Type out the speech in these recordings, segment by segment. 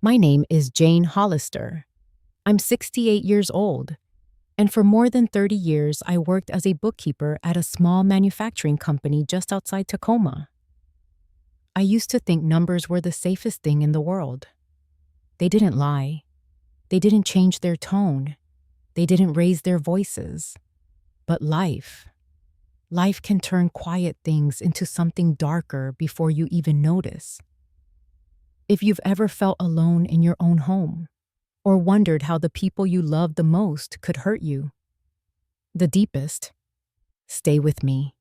My name is Jane Hollister. I'm 68 years old, and for more than 30 years, I worked as a bookkeeper at a small manufacturing company just outside Tacoma. I used to think numbers were the safest thing in the world. They didn't lie. They didn't change their tone. They didn't raise their voices. But life can turn quiet things into something darker before you even notice. If you've ever felt alone in your own home, or wondered how the people you love the most could hurt you, the deepest, stay with me.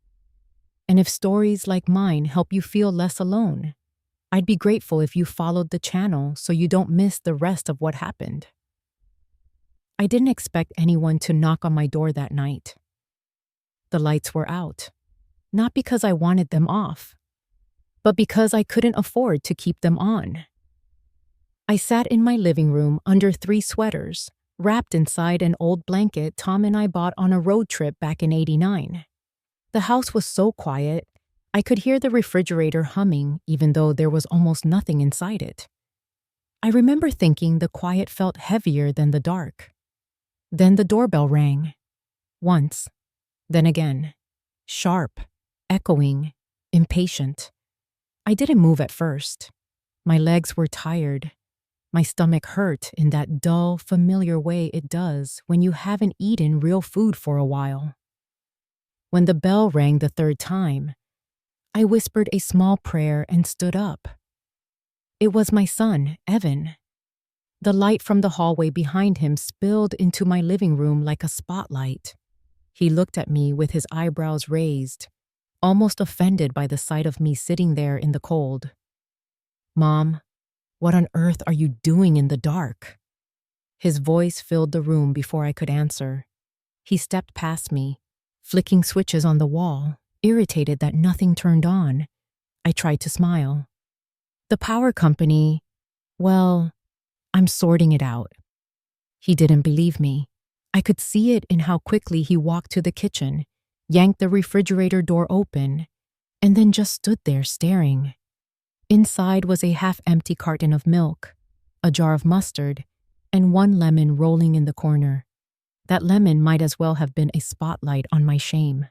And if stories like mine help you feel less alone, I'd be grateful if you followed the channel so you don't miss the rest of what happened. I didn't expect anyone to knock on my door that night. The lights were out, not because I wanted them off, but because I couldn't afford to keep them on. I sat in my living room under 3 sweaters, wrapped inside an old blanket Tom and I bought on a road trip back in '89. The house was so quiet, I could hear the refrigerator humming even though there was almost nothing inside it. I remember thinking the quiet felt heavier than the dark. Then the doorbell rang. Once, then again. Sharp, echoing, impatient. I didn't move at first. My legs were tired. My stomach hurt in that dull, familiar way it does when you haven't eaten real food for a while. When the bell rang the 3rd time, I whispered a small prayer and stood up. It was my son, Evan. The light from the hallway behind him spilled into my living room like a spotlight. He looked at me with his eyebrows raised, almost offended by the sight of me sitting there in the cold. "Mom, what on earth are you doing in the dark?" His voice filled the room before I could answer. He stepped past me, flicking switches on the wall, irritated that nothing turned on. I tried to smile. "The power company, well, I'm sorting it out." He didn't believe me. I could see it in how quickly he walked to the kitchen, yanked the refrigerator door open, and then just stood there staring. Inside was a half-empty carton of milk, a jar of mustard, and 1 lemon rolling in the corner. That lemon might as well have been a spotlight on my shame.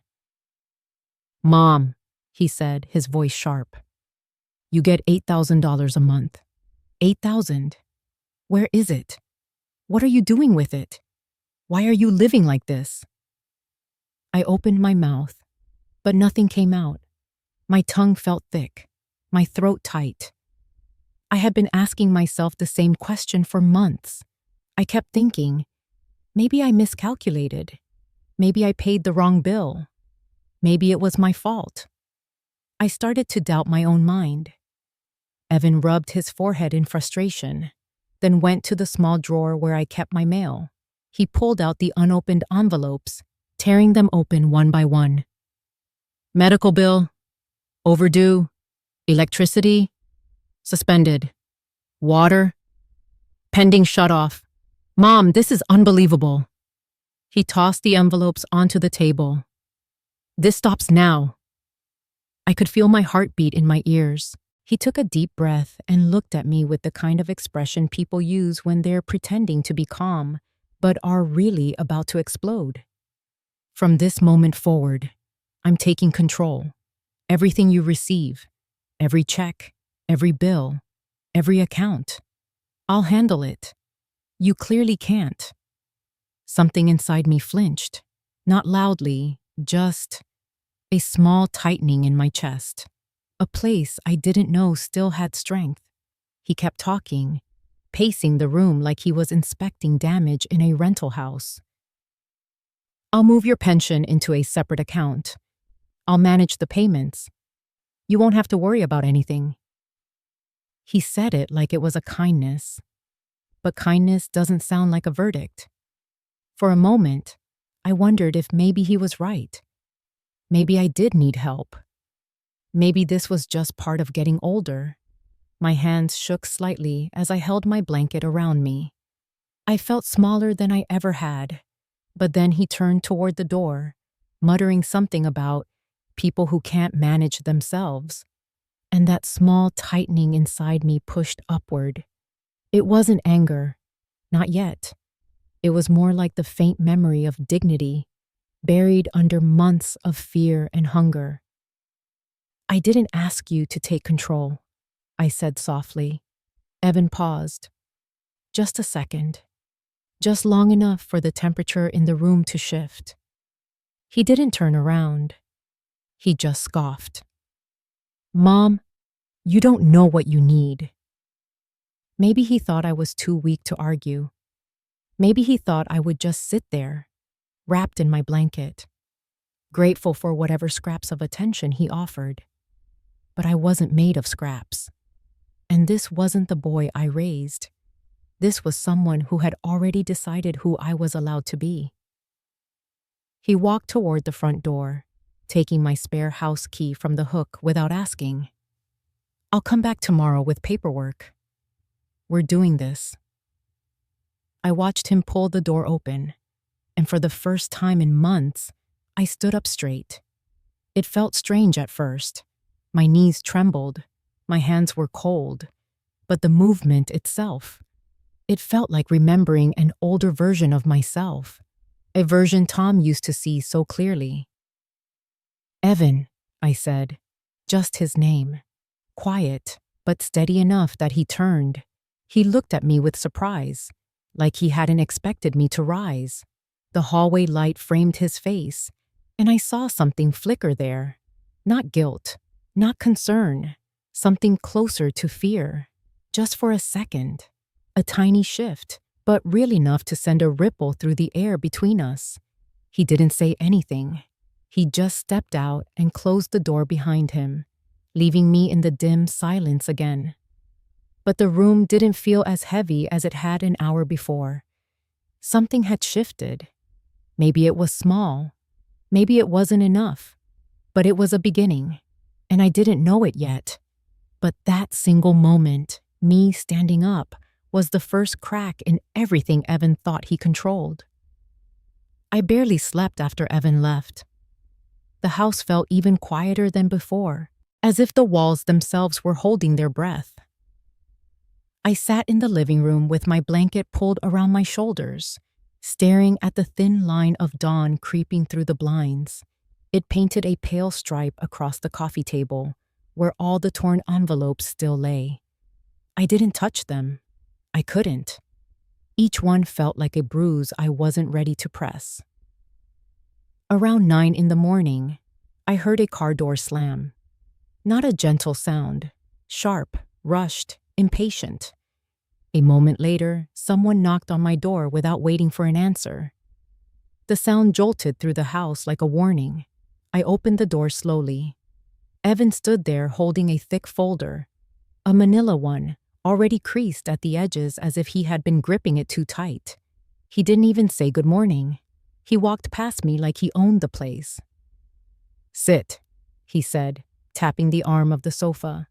"Mom," he said, his voice sharp. "You get $8,000 a month. 8,000. Where is it? What are you doing with it? Why are you living like this?" I opened my mouth, but nothing came out. My tongue felt thick, my throat tight. I had been asking myself the same question for months. I kept thinking, maybe I miscalculated. Maybe I paid the wrong bill. Maybe it was my fault. I started to doubt my own mind. Evan rubbed his forehead in frustration, then went to the small drawer where I kept my mail. He pulled out the unopened envelopes, tearing them open one by one. "Medical bill, overdue, electricity, suspended, water, pending shutoff. Mom, this is unbelievable." He tossed the envelopes onto the table. "This stops now." I could feel my heartbeat in my ears. He took a deep breath and looked at me with the kind of expression people use when they're pretending to be calm, but are really about to explode. "From this moment forward, I'm taking control. Everything you receive, every check, every bill, every account. I'll handle it. You clearly can't." Something inside me flinched, not loudly, just a small tightening in my chest, a place I didn't know still had strength. He kept talking, pacing the room like he was inspecting damage in a rental house. "I'll move your pension into a separate account. I'll manage the payments. You won't have to worry about anything." He said it like it was a kindness, but kindness doesn't sound like a verdict. For a moment, I wondered if maybe he was right. Maybe I did need help. Maybe this was just part of getting older. My hands shook slightly as I held my blanket around me. I felt smaller than I ever had, but then he turned toward the door, muttering something about people who can't manage themselves, and that small tightening inside me pushed upward. It wasn't anger, not yet. It was more like the faint memory of dignity, buried under months of fear and hunger. I didn't ask you to take control, I said softly. Evan paused. Just a second. Just long enough for the temperature in the room to shift. He didn't turn around. He just scoffed. Mom, you don't know what you need. Maybe he thought I was too weak to argue. Maybe he thought I would just sit there, wrapped in my blanket, grateful for whatever scraps of attention he offered. But I wasn't made of scraps. And this wasn't the boy I raised. This was someone who had already decided who I was allowed to be. He walked toward the front door, taking my spare house key from the hook without asking. I'll come back tomorrow with paperwork. We're doing this. I watched him pull the door open, and for the first time in months, I stood up straight. It felt strange at first. My knees trembled, my hands were cold, but the movement itself, it felt like remembering an older version of myself, a version Tom used to see so clearly. Evan, I said, just his name, quiet, but steady enough that he turned. He looked at me with surprise, like he hadn't expected me to rise. The hallway light framed his face, and I saw something flicker there. Not guilt, not concern, something closer to fear. Just for a second. A tiny shift, but real enough to send a ripple through the air between us. He didn't say anything. He just stepped out and closed the door behind him, leaving me in the dim silence again. But the room didn't feel as heavy as it had an hour before. Something had shifted. Maybe it was small. Maybe it wasn't enough. But it was a beginning, and I didn't know it yet. But that single moment, me standing up, was the first crack in everything Evan thought he controlled. I barely slept after Evan left. The house felt even quieter than before, as if the walls themselves were holding their breath. I sat in the living room with my blanket pulled around my shoulders, staring at the thin line of dawn creeping through the blinds. It painted a pale stripe across the coffee table, where all the torn envelopes still lay. I didn't touch them. I couldn't. Each one felt like a bruise I wasn't ready to press. Around 9 in the morning, I heard a car door slam. Not a gentle sound, sharp, rushed, impatient. A moment later, someone knocked on my door without waiting for an answer. The sound jolted through the house like a warning. I opened the door slowly. Evan stood there holding a thick folder, a manila one, already creased at the edges as if he had been gripping it too tight. He didn't even say good morning. He walked past me like he owned the place. Sit, he said, tapping the arm of the sofa.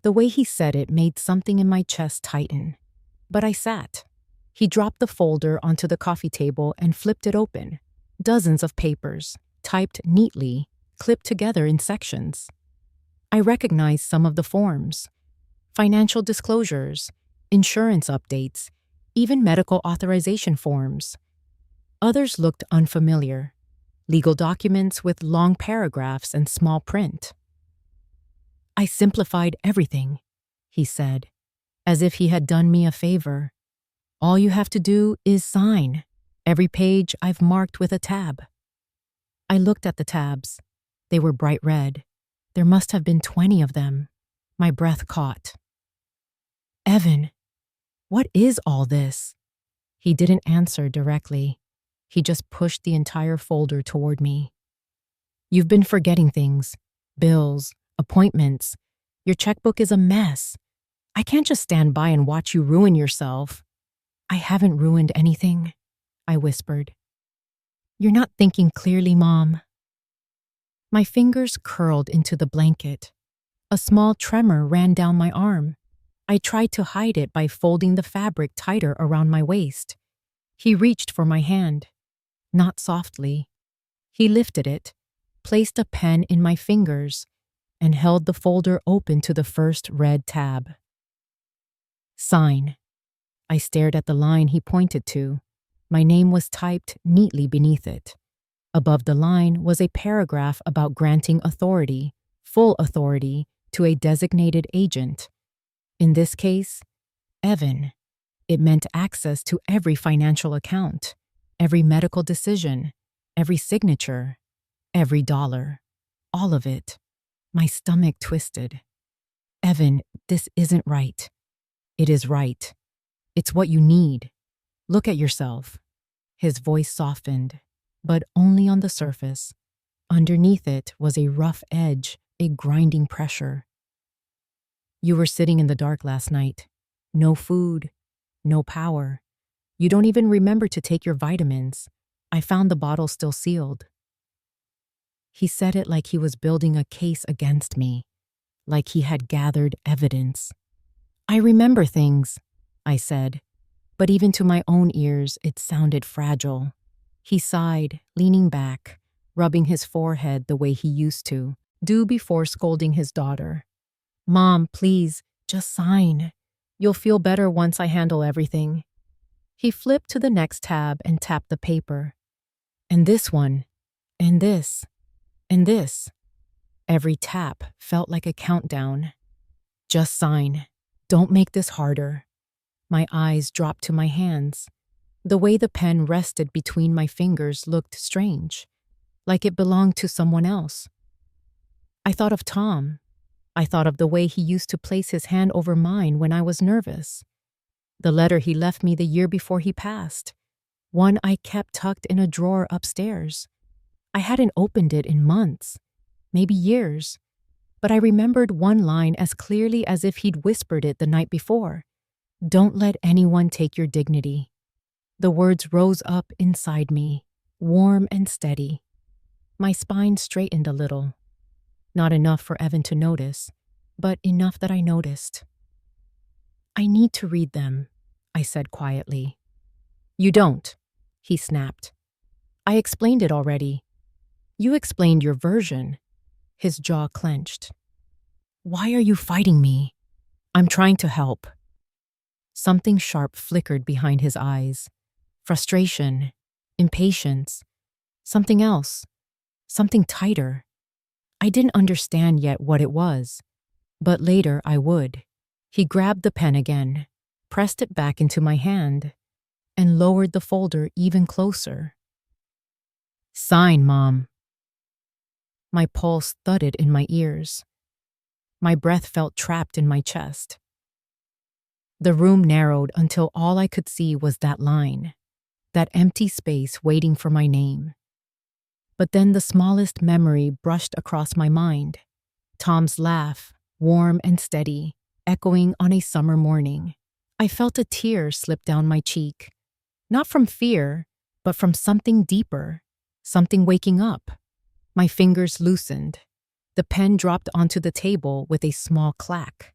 The way he said it made something in my chest tighten. But I sat. He dropped the folder onto the coffee table and flipped it open. Dozens of papers, typed neatly, clipped together in sections. I recognized some of the forms. Financial disclosures, insurance updates, even medical authorization forms. Others looked unfamiliar. Legal documents with long paragraphs and small print. I simplified everything, he said, as if he had done me a favor. All you have to do is sign. Every page I've marked with a tab. I looked at the tabs. They were bright red. There must have been 20 of them. My breath caught. Evan, what is all this? He didn't answer directly. He just pushed the entire folder toward me. You've been forgetting things. Bills, appointments. Your checkbook is a mess. I can't just stand by and watch you ruin yourself. I haven't ruined anything, I whispered. You're not thinking clearly, Mom. My fingers curled into the blanket. A small tremor ran down my arm. I tried to hide it by folding the fabric tighter around my waist. He reached for my hand. Not softly. He lifted it, placed a pen in my fingers, and held the folder open to the first red tab. Sign. I stared at the line he pointed to. My name was typed neatly beneath it. Above the line was a paragraph about granting authority, full authority, to a designated agent. In this case, Evan. It meant access to every financial account, every medical decision, every signature, every dollar. All of it. My stomach twisted. Evan, this isn't right. It is right. It's what you need. Look at yourself. His voice softened, but only on the surface. Underneath it was a rough edge, a grinding pressure. You were sitting in the dark last night. No food, no power. You don't even remember to take your vitamins. I found the bottle still sealed. He said it like he was building a case against me, like he had gathered evidence. I remember things, I said, but even to my own ears it sounded fragile. He sighed, leaning back, rubbing his forehead the way he used to, do before scolding his daughter. Mom, please, just sign. You'll feel better once I handle everything. He flipped to the next tab and tapped the paper. And this one, and this, and this. Every tap felt like a countdown. Just sign. Don't make this harder. My eyes dropped to my hands. The way the pen rested between my fingers looked strange, like it belonged to someone else. I thought of Tom. I thought of the way he used to place his hand over mine when I was nervous. The letter he left me the year before he passed, one I kept tucked in a drawer upstairs. I hadn't opened it in months, maybe years, but I remembered one line as clearly as if he'd whispered it the night before. Don't let anyone take your dignity. The words rose up inside me, warm and steady. My spine straightened a little. Not enough for Evan to notice, but enough that I noticed. I need to read them, I said quietly. You don't, he snapped. I explained it already. You explained your version. His jaw clenched. Why are you fighting me? I'm trying to help. Something sharp flickered behind his eyes. Frustration, impatience, something else, something tighter. I didn't understand yet what it was, but later I would. He grabbed the pen again, pressed it back into my hand, and lowered the folder even closer. Sign, Mom. My pulse thudded in my ears. My breath felt trapped in my chest. The room narrowed until all I could see was that line, that empty space waiting for my name. But then the smallest memory brushed across my mind. Tom's laugh, warm and steady, echoing on a summer morning. I felt a tear slip down my cheek. Not from fear, but from something deeper, something waking up. My fingers loosened. The pen dropped onto the table with a small clack.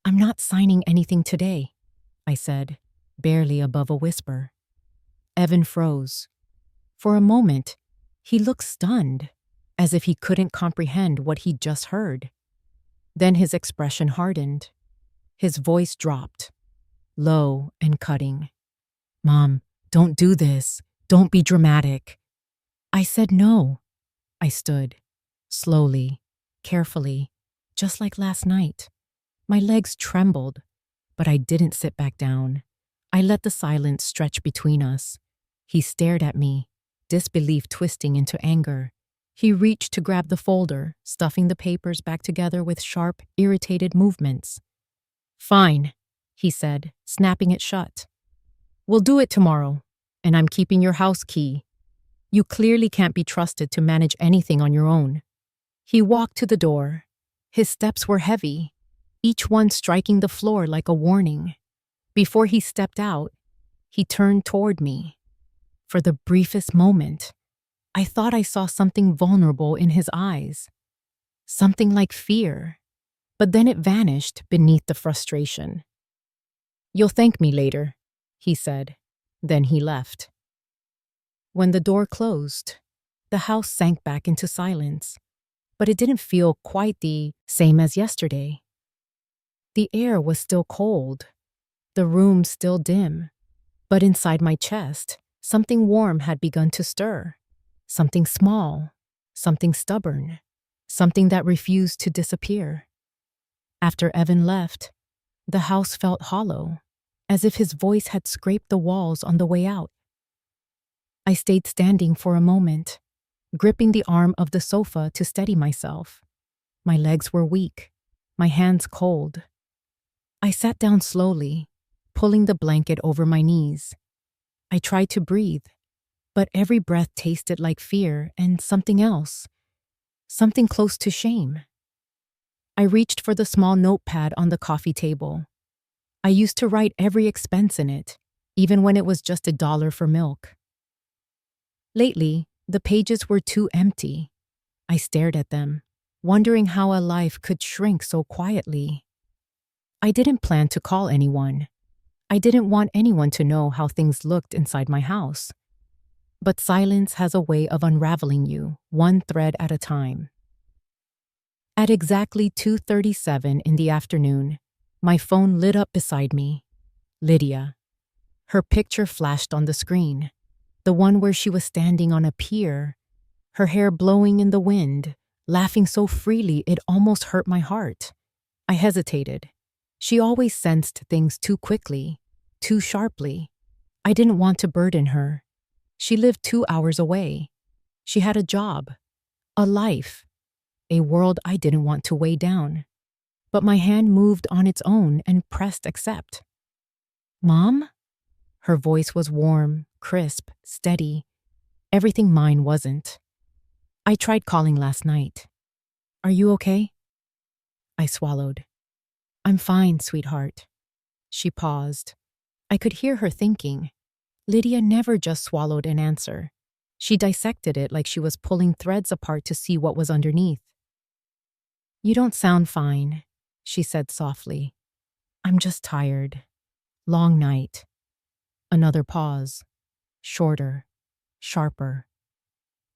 I'm not signing anything today, I said, barely above a whisper. Evan froze. For a moment, he looked stunned, as if he couldn't comprehend what he'd just heard. Then his expression hardened. His voice dropped, low and cutting. Mom, don't do this. Don't be dramatic. I said no. I stood, slowly, carefully, just like last night. My legs trembled, but I didn't sit back down. I let the silence stretch between us. He stared at me, disbelief twisting into anger. He reached to grab the folder, stuffing the papers back together with sharp, irritated movements. Fine, he said, snapping it shut. We'll do it tomorrow, and I'm keeping your house key. You clearly can't be trusted to manage anything on your own. He walked to the door. His steps were heavy, each one striking the floor like a warning. Before he stepped out, he turned toward me. For the briefest moment, I thought I saw something vulnerable in his eyes, something like fear, but then it vanished beneath the frustration. You'll thank me later, he said. Then he left. When the door closed, the house sank back into silence, but it didn't feel quite the same as yesterday. The air was still cold, The room still dim, but inside my chest, something warm had begun to stir. Something small, something stubborn, something that refused to disappear. After Evan left, the house felt hollow, as if his voice had scraped the walls on the way out. I stayed standing for a moment, gripping the arm of the sofa to steady myself. My legs were weak, my hands cold. I sat down slowly, pulling the blanket over my knees. I tried to breathe, but every breath tasted like fear and something else, something close to shame. I reached for the small notepad on the coffee table. I used to write every expense in it, even when it was just $1 for milk. Lately, the pages were too empty. I stared at them, wondering how a life could shrink so quietly. I didn't plan to call anyone. I didn't want anyone to know how things looked inside my house. But silence has a way of unraveling you, one thread at a time. At exactly 2:37 in the afternoon, my phone lit up beside me. Lydia. Her picture flashed on the screen, the one where she was standing on a pier, her hair blowing in the wind, laughing so freely it almost hurt my heart. I hesitated. She always sensed things too quickly, too sharply. I didn't want to burden her. She lived 2 hours away. She had a job, a life, a world I didn't want to weigh down. But my hand moved on its own and pressed accept. "Mom?" Her voice was warm, crisp, steady. Everything mine wasn't. "I tried calling last night. Are you okay?" I swallowed. "I'm fine, sweetheart." She paused. I could hear her thinking. Lydia never just swallowed an answer. She dissected it like she was pulling threads apart to see what was underneath. "You don't sound fine," she said softly. "I'm just tired. Long night." Another pause. Shorter. Sharper.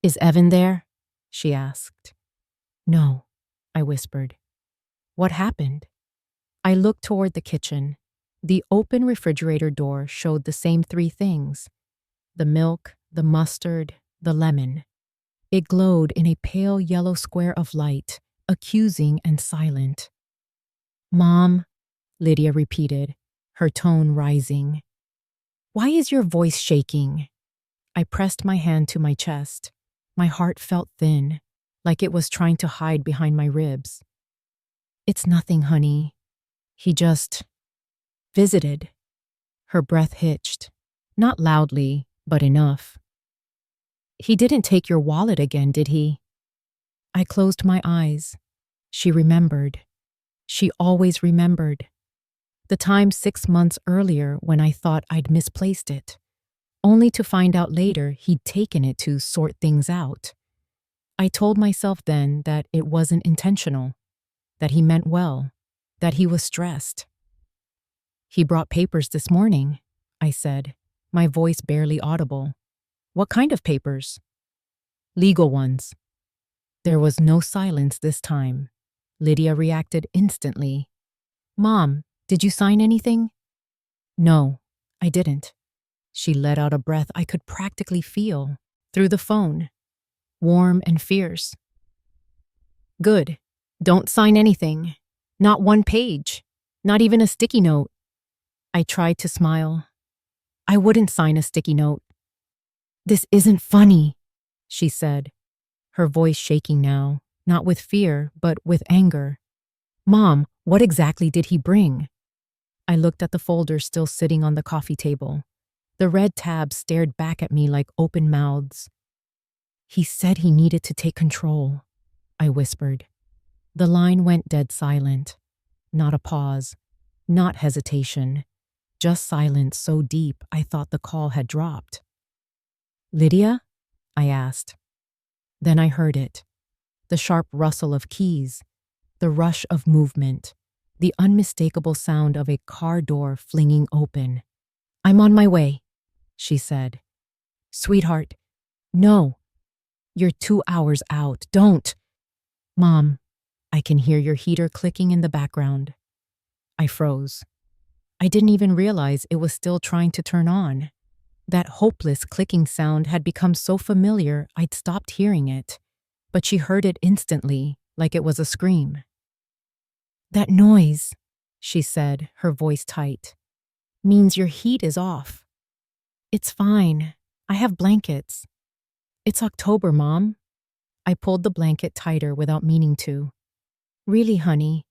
"Is Evan there?" she asked. "No," I whispered. "What happened?" I looked toward the kitchen. The open refrigerator door showed the same 3 things: the milk, the mustard, the lemon. It glowed in a pale yellow square of light, accusing and silent. "Mom," Lydia repeated, her tone rising. "Why is your voice shaking?" I pressed my hand to my chest. My heart felt thin, like it was trying to hide behind my ribs. "It's nothing, honey. He just visited." Her breath hitched. Not loudly, but enough. "He didn't take your wallet again, did he?" I closed my eyes. She remembered. She always remembered. The time 6 months earlier when I thought I'd misplaced it, only to find out later he'd taken it to sort things out. I told myself then that it wasn't intentional, that he meant well, that he was stressed. "He brought papers this morning," I said, my voice barely audible. "What kind of papers?" "Legal ones." There was no silence this time. Lydia reacted instantly. "Mom, did you sign anything?" "No, I didn't." She let out a breath I could practically feel through the phone, warm and fierce. "Good. Don't sign anything. Not one page. Not even a sticky note." I tried to smile. "I wouldn't sign a sticky note." "This isn't funny," she said, her voice shaking now, not with fear, but with anger. "Mom, what exactly did he bring?" I looked at the folder still sitting on the coffee table. The red tabs stared back at me like open mouths. "He said he needed to take control," I whispered. The line went dead silent. Not a pause, not hesitation, just silence so deep I thought the call had dropped. "Lydia?" I asked. Then I heard it. The sharp rustle of keys, the rush of movement, the unmistakable sound of a car door flinging open. "I'm on my way," she said. "Sweetheart, no. You're 2 hours out. Don't." "Mom, I can hear your heater clicking in the background." I froze. I didn't even realize it was still trying to turn on. That hopeless clicking sound had become so familiar I'd stopped hearing it, but she heard it instantly, like it was a scream. "That noise," she said, her voice tight, "means your heat is off." "It's fine. I have blankets." "It's October, Mom." I pulled the blanket tighter without meaning to. "Really, honey,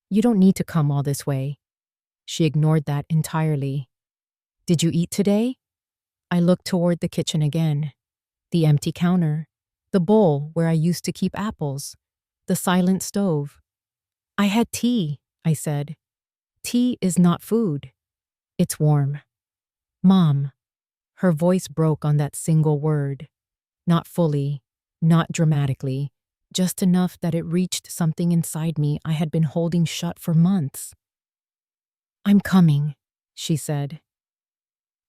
you don't need to come all this way." She ignored that entirely. "Did you eat today?" I looked toward the kitchen again. The empty counter, the bowl where I used to keep apples, the silent stove. "I had tea," I said. "Tea is not food. It's warm." "Mom." Her voice broke on that single word. Not fully, not dramatically, just enough that it reached something inside me I had been holding shut for months. "I'm coming," she said.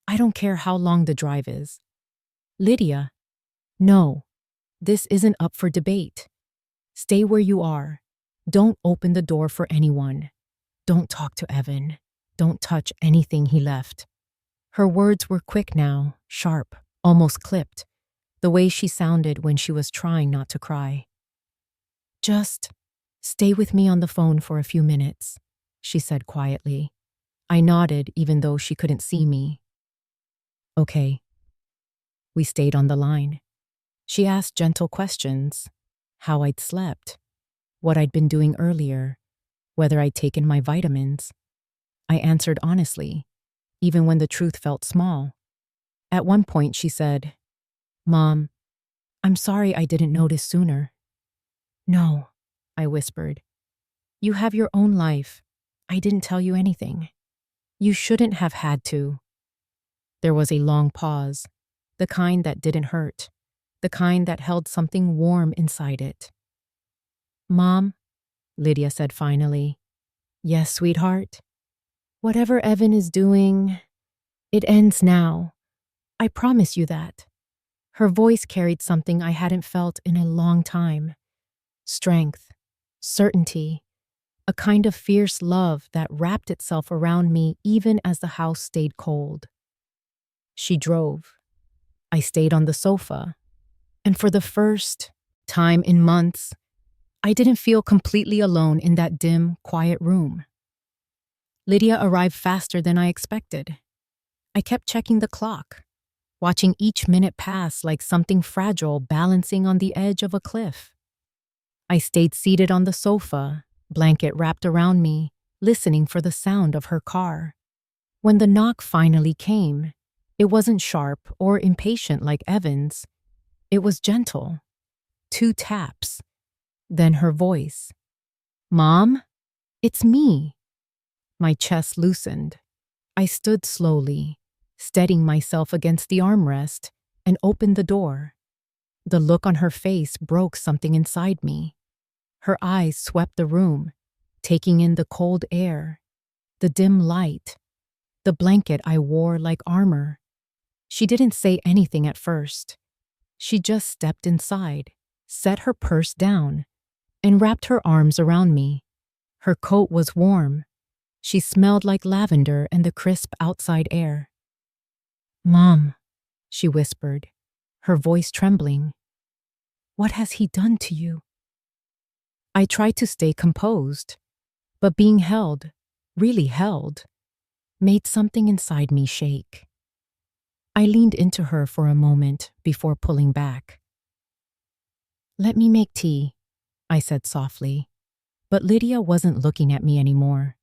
"I don't care how long the drive is." "Lydia." "No, this isn't up for debate. Stay where you are. Don't open the door for anyone. Don't talk to Evan. Don't touch anything he left." Her words were quick now, sharp, almost clipped, the way she sounded when she was trying not to cry. "Just stay with me on the phone for a few minutes," she said quietly. I nodded even though she couldn't see me. "Okay." We stayed on the line. She asked gentle questions. How I'd slept, what I'd been doing earlier, whether I'd taken my vitamins. I answered honestly, even when the truth felt small. At one point she said, "Mom, I'm sorry I didn't notice sooner." "No," I whispered. "You have your own life. I didn't tell you anything. You shouldn't have had to." There was a long pause, the kind that didn't hurt, the kind that held something warm inside it. "Mom," Lydia said finally. "Yes, sweetheart. Whatever Evan is doing, it ends now. I promise you that." Her voice carried something I hadn't felt in a long time. Strength, certainty, a kind of fierce love that wrapped itself around me even as the house stayed cold. She drove. I stayed on the sofa. And for the first time in months, I didn't feel completely alone in that dim, quiet room. Lydia arrived faster than I expected. I kept checking the clock, watching each minute pass like something fragile balancing on the edge of a cliff. I stayed seated on the sofa, blanket wrapped around me, listening for the sound of her car. When the knock finally came, it wasn't sharp or impatient like Evan's. It was gentle. 2 taps. Then her voice. "Mom, it's me." My chest loosened. I stood slowly, steadying myself against the armrest, and opened the door. The look on her face broke something inside me. Her eyes swept the room, taking in the cold air, the dim light, the blanket I wore like armor. She didn't say anything at first. She just stepped inside, set her purse down, and wrapped her arms around me. Her coat was warm. She smelled like lavender and the crisp outside air. "Mom," she whispered, her voice trembling. "What has he done to you?" I tried to stay composed, but being held, really held, made something inside me shake. I leaned into her for a moment before pulling back. "Let me make tea," I said softly, but Lydia wasn't looking at me anymore.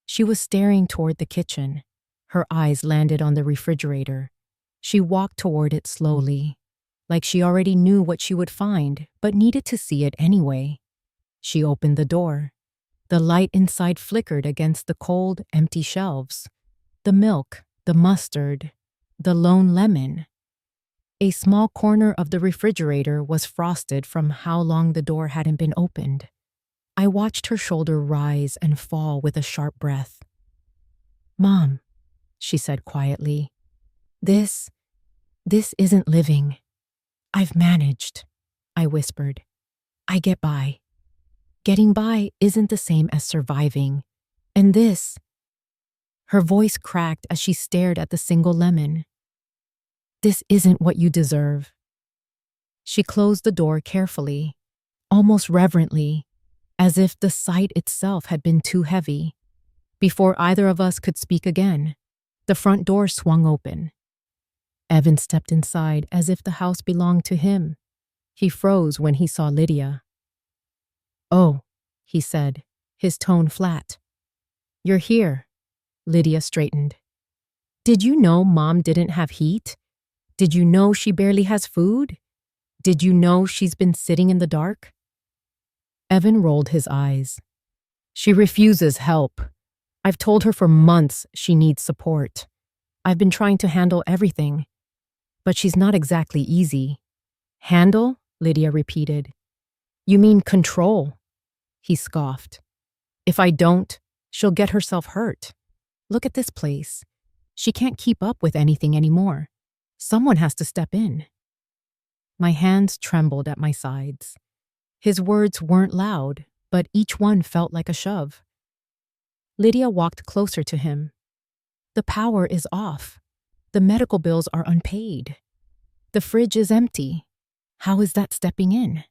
She was staring toward the kitchen. Her eyes landed on the refrigerator. She walked toward it slowly, like she already knew what she would find, but needed to see it anyway. She opened the door. The light inside flickered against the cold, empty shelves. The milk, the mustard, the lone lemon. A small corner of the refrigerator was frosted from how long the door hadn't been opened. I watched her shoulder rise and fall with a sharp breath. "Mom," she said quietly, This isn't living. I've managed," I whispered. "I get by. Getting by isn't the same as surviving. And this Her voice cracked as she stared at the single lemon. "This isn't what you deserve." She closed the door carefully, almost reverently, as if the sight itself had been too heavy. Before either of us could speak again, the front door swung open. Evan stepped inside as if the house belonged to him. He froze when he saw Lydia. "Oh," he said, his tone flat. "You're here." Lydia straightened. "Did you know Mom didn't have heat? Did you know she barely has food? Did you know she's been sitting in the dark?" Evan rolled his eyes. "She refuses help. I've told her for months she needs support. I've been trying to handle everything. But she's not exactly easy." "Handle?" Lydia repeated. "You mean control?" He scoffed. "If I don't, she'll get herself hurt. Look at this place. She can't keep up with anything anymore. Someone has to step in." My hands trembled at my sides. His words weren't loud, but each one felt like a shove. Lydia walked closer to him. "The power is off. The medical bills are unpaid. The fridge is empty. How is that stepping in?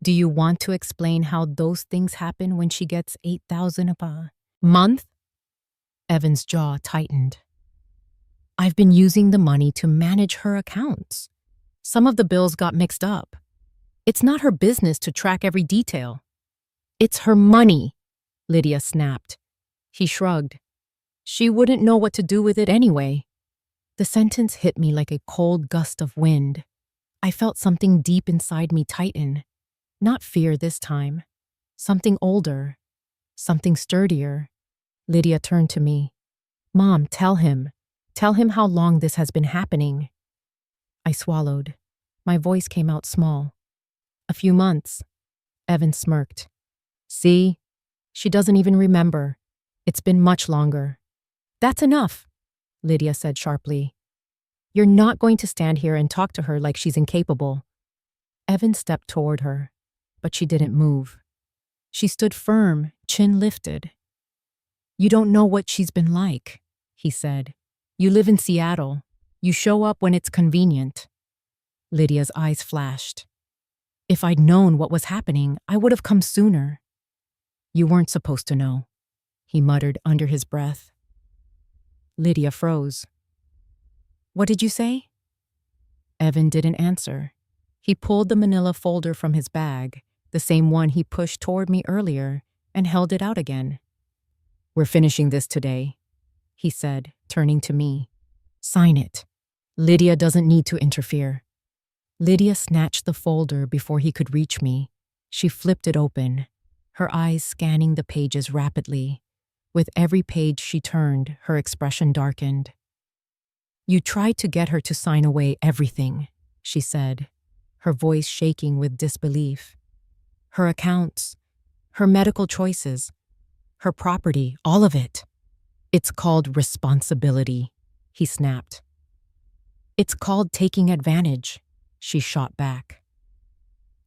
Do you want to explain how those things happen when she gets $8,000 a month?" Evan's jaw tightened. "I've been using the money to manage her accounts. Some of the bills got mixed up. It's not her business to track every detail." "It's her money," Lydia snapped. He shrugged. "She wouldn't know what to do with it anyway." The sentence hit me like a cold gust of wind. I felt something deep inside me tighten. Not fear this time. Something older. Something sturdier. Lydia turned to me. "Mom, tell him. Tell him how long this has been happening." I swallowed. My voice came out small. "A few months." Evan smirked. "See? She doesn't even remember. It's been much longer." "That's enough," Lydia said sharply. "You're not going to stand here and talk to her like she's incapable." Evan stepped toward her, but she didn't move. She stood firm, chin lifted. "You don't know what she's been like," he said. "You live in Seattle. You show up when it's convenient." Lydia's eyes flashed. "If I'd known what was happening, I would have come sooner." "You weren't supposed to know," he muttered under his breath. Lydia froze. "What did you say?" Evan didn't answer. He pulled the manila folder from his bag, the same one he pushed toward me earlier, and held it out again. "We're finishing this today," he said, turning to me. "Sign it. Lydia doesn't need to interfere." Lydia snatched the folder before he could reach me. She flipped it open, her eyes scanning the pages rapidly. With every page she turned, her expression darkened. "You tried to get her to sign away everything," she said, her voice shaking with disbelief. "Her accounts, her medical choices, her property, all of it. It's called responsibility," he snapped. "It's called taking advantage," she shot back.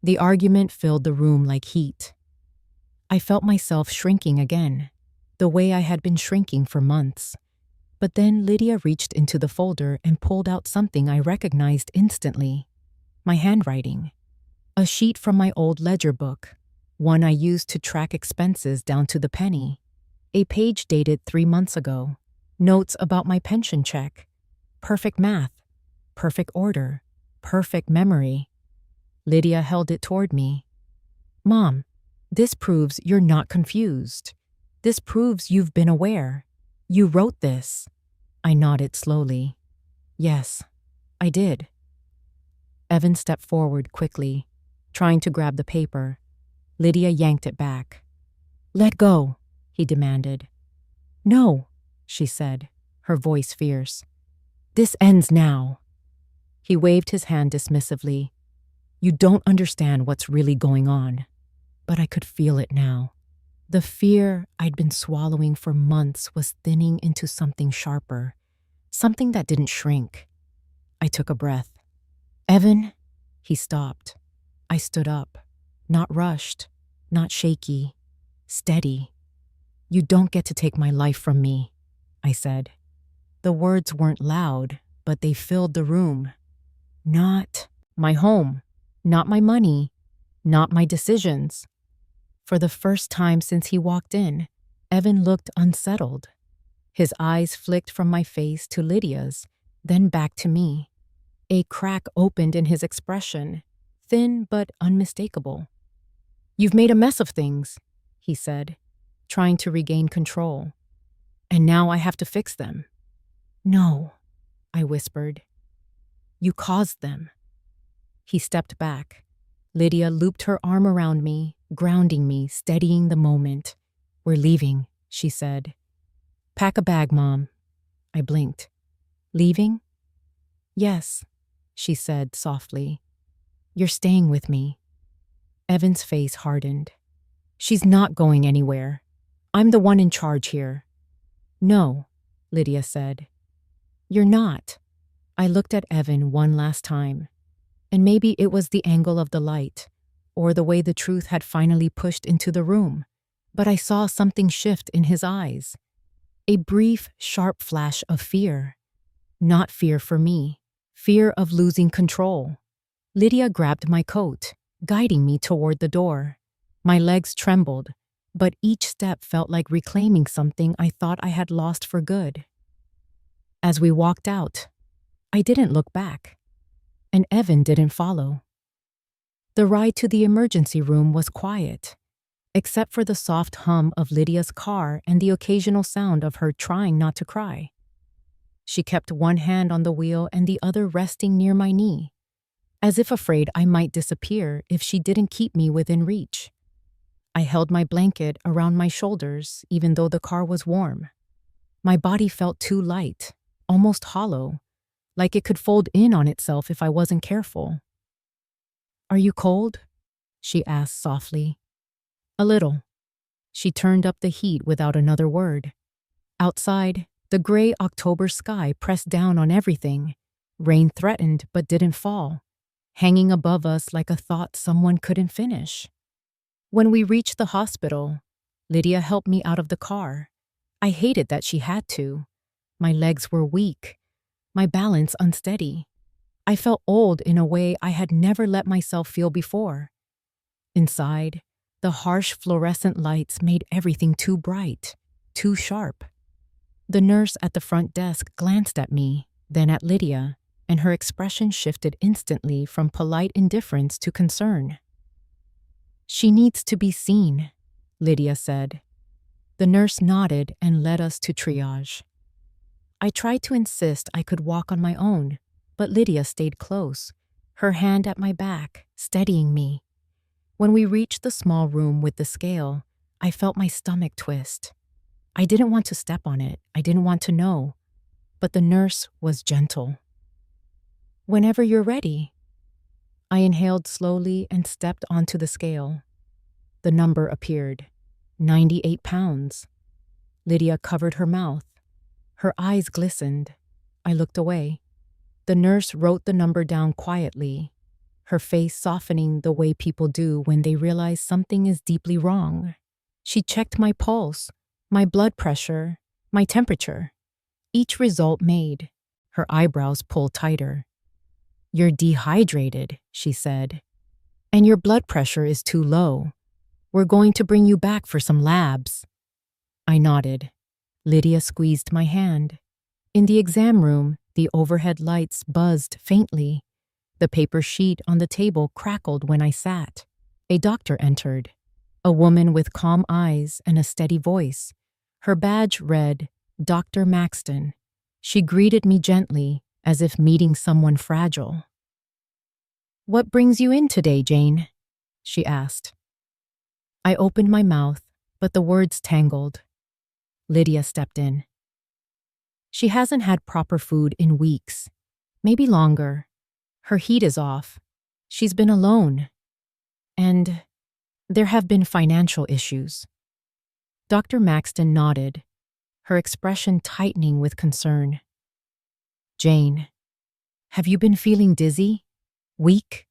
The argument filled the room like heat. I felt myself shrinking again, the way I had been shrinking for months. But then Lydia reached into the folder and pulled out something I recognized instantly. My handwriting. A sheet from my old ledger book, one I used to track expenses down to the penny. A page dated 3 months ago. Notes about my pension check. Perfect math. Perfect order. Perfect memory. Lydia held it toward me. "Mom, this proves you're not confused. This proves you've been aware. You wrote this." I nodded slowly. "Yes, I did." Evan stepped forward quickly, trying to grab the paper. Lydia yanked it back. "Let go," he demanded. "No," she said, her voice fierce. "This ends now." He waved his hand dismissively. "You don't understand what's really going on." But I could feel it now. The fear I'd been swallowing for months was thinning into something sharper, something that didn't shrink. I took a breath. "Evan?" He stopped. I stood up, not rushed, not shaky, steady. "You don't get to take my life from me. I said. The words weren't loud, but they filled the room. Not my home, not my money, not my decisions. For the first time since he walked in, Evan looked unsettled. His eyes flicked from my face to Lydia's, then back to me. A crack opened in his expression, thin but unmistakable. "You've made a mess of things," he said, trying to regain control. "And now I have to fix them." "No," I whispered. "You caused them." He stepped back. Lydia looped her arm around me, grounding me, steadying the moment. "We're leaving," she said. "Pack a bag, Mom." I blinked. "Leaving?" "Yes," she said softly. "You're staying with me." Evan's face hardened. "She's not going anywhere. I'm the one in charge here." "No," Lydia said. "You're not." I looked at Evan one last time, and maybe it was the angle of the light, or the way the truth had finally pushed into the room, but I saw something shift in his eyes. A brief, sharp flash of fear. Not fear for me, fear of losing control. Lydia grabbed my coat, guiding me toward the door. My legs trembled, but each step felt like reclaiming something I thought I had lost for good. As we walked out, I didn't look back, and Evan didn't follow. The ride to the emergency room was quiet, except for the soft hum of Lydia's car and the occasional sound of her trying not to cry. She kept one hand on the wheel and the other resting near my knee, as if afraid I might disappear if she didn't keep me within reach. I held my blanket around my shoulders even though the car was warm. My body felt too light, almost hollow, like it could fold in on itself if I wasn't careful. "Are you cold?" she asked softly. "A little." She turned up the heat without another word. Outside, the gray October sky pressed down on everything. Rain threatened but didn't fall, hanging above us like a thought someone couldn't finish. When we reached the hospital, Lydia helped me out of the car. I hated that she had to. My legs were weak, my balance unsteady. I felt old in a way I had never let myself feel before. Inside, the harsh fluorescent lights made everything too bright, too sharp. The nurse at the front desk glanced at me, then at Lydia, and her expression shifted instantly from polite indifference to concern. "She needs to be seen," Lydia said. The nurse nodded and led us to triage. I tried to insist I could walk on my own, but Lydia stayed close, her hand at my back, steadying me. When we reached the small room with the scale, I felt my stomach twist. I didn't want to step on it, I didn't want to know, but the nurse was gentle. "Whenever you're ready." I inhaled slowly and stepped onto the scale. The number appeared, 98 pounds. Lydia covered her mouth. Her eyes glistened. I looked away. The nurse wrote the number down quietly, her face softening the way people do when they realize something is deeply wrong. She checked my pulse, my blood pressure, my temperature. Each result made her eyebrows pulled tighter. "You're dehydrated," she said, "and your blood pressure is too low. We're going to bring you back for some labs." I nodded. Lydia squeezed my hand. In the exam room, the overhead lights buzzed faintly. The paper sheet on the table crackled when I sat. A doctor entered, a woman with calm eyes and a steady voice. Her badge read, Dr. Maxton. She greeted me gently, as if meeting someone fragile. "What brings you in today, Jane?" she asked. I opened my mouth, but the words tangled. Lydia stepped in. "She hasn't had proper food in weeks, maybe longer. Her heat is off. She's been alone. And there have been financial issues." Dr. Maxton nodded, her expression tightening with concern. "Jane, have you been feeling dizzy? Weak?"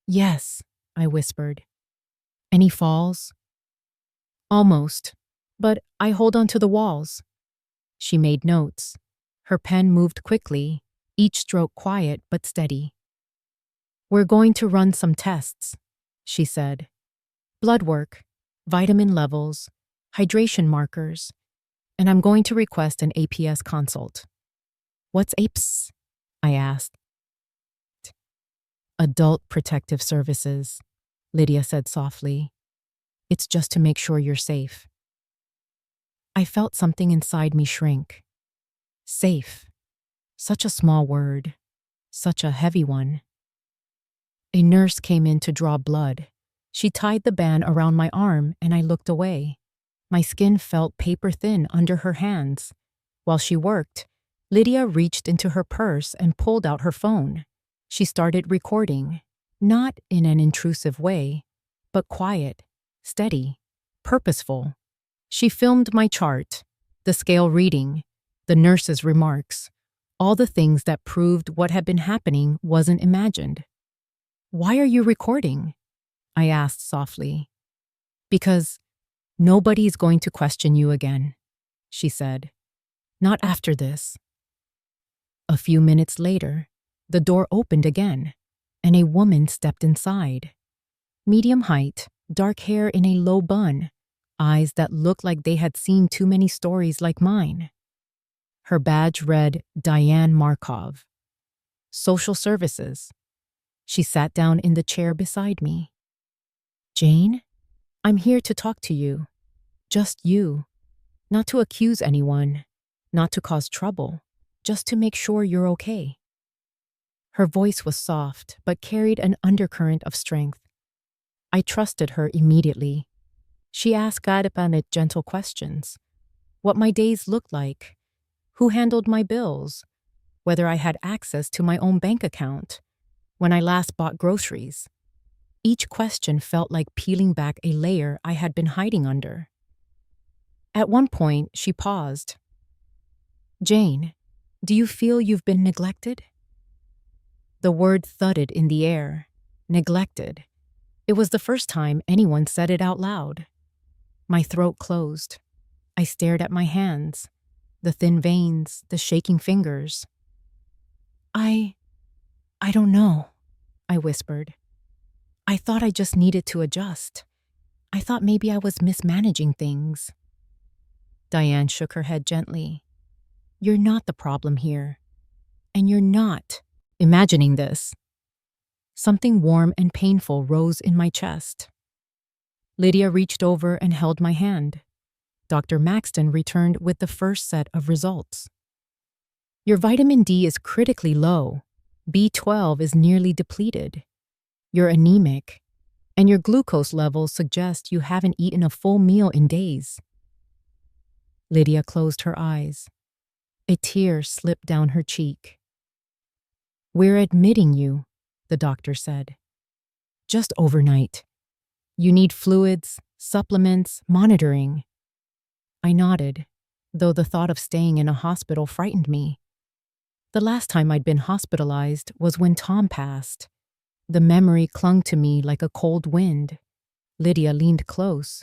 "Yes," I whispered. "Any falls?" "Almost, but I hold on to the walls." She made notes. Her pen moved quickly, each stroke quiet but steady. "We're going to run some tests," she said. "Blood work, vitamin levels, hydration markers, and I'm going to request an APS consult." "What's APS?" I asked. "Adult Protective Services," Lydia said softly. "It's just to make sure you're safe." I felt something inside me shrink. Safe. Such a small word. Such a heavy one. A nurse came in to draw blood. She tied the band around my arm and I looked away. My skin felt paper thin under her hands. While she worked, Lydia reached into her purse and pulled out her phone. She started recording, not in an intrusive way, but quiet, steady, purposeful. She filmed my chart, the scale reading, the nurse's remarks, all the things that proved what had been happening wasn't imagined. "Why are you recording?" I asked softly. "Because nobody's going to question you again," she said. "Not after this." A few minutes later, the door opened again, and a woman stepped inside. Medium height, dark hair in a low bun, eyes that looked like they had seen too many stories like mine. Her badge read Diane Markov. Social Services. She sat down in the chair beside me. "Jane, I'm here to talk to you. Just you. Not to accuse anyone, not to cause trouble, just to make sure you're okay." Her voice was soft, but carried an undercurrent of strength. I trusted her immediately. She asked Gadapanit gentle questions. What my days looked like, who handled my bills, whether I had access to my own bank account, when I last bought groceries. Each question felt like peeling back a layer I had been hiding under. At one point, she paused. "Jane, do you feel you've been neglected?" The word thudded in the air. Neglected. It was the first time anyone said it out loud. My throat closed. I stared at my hands, the thin veins, the shaking fingers. I don't know," I whispered. "I thought I just needed to adjust. I thought maybe I was mismanaging things." Diane shook her head gently. "You're not the problem here. And you're not imagining this." Something warm and painful rose in my chest. Lydia reached over and held my hand. Dr. Maxton returned with the first set of results. "Your vitamin D is critically low. B12 is nearly depleted. You're anemic, and your glucose levels suggest you haven't eaten a full meal in days." Lydia closed her eyes. A tear slipped down her cheek. "We're admitting you," the doctor said. "Just overnight. You need fluids, supplements, monitoring." I nodded, though the thought of staying in a hospital frightened me. The last time I'd been hospitalized was when Tom passed. The memory clung to me like a cold wind. Lydia leaned close.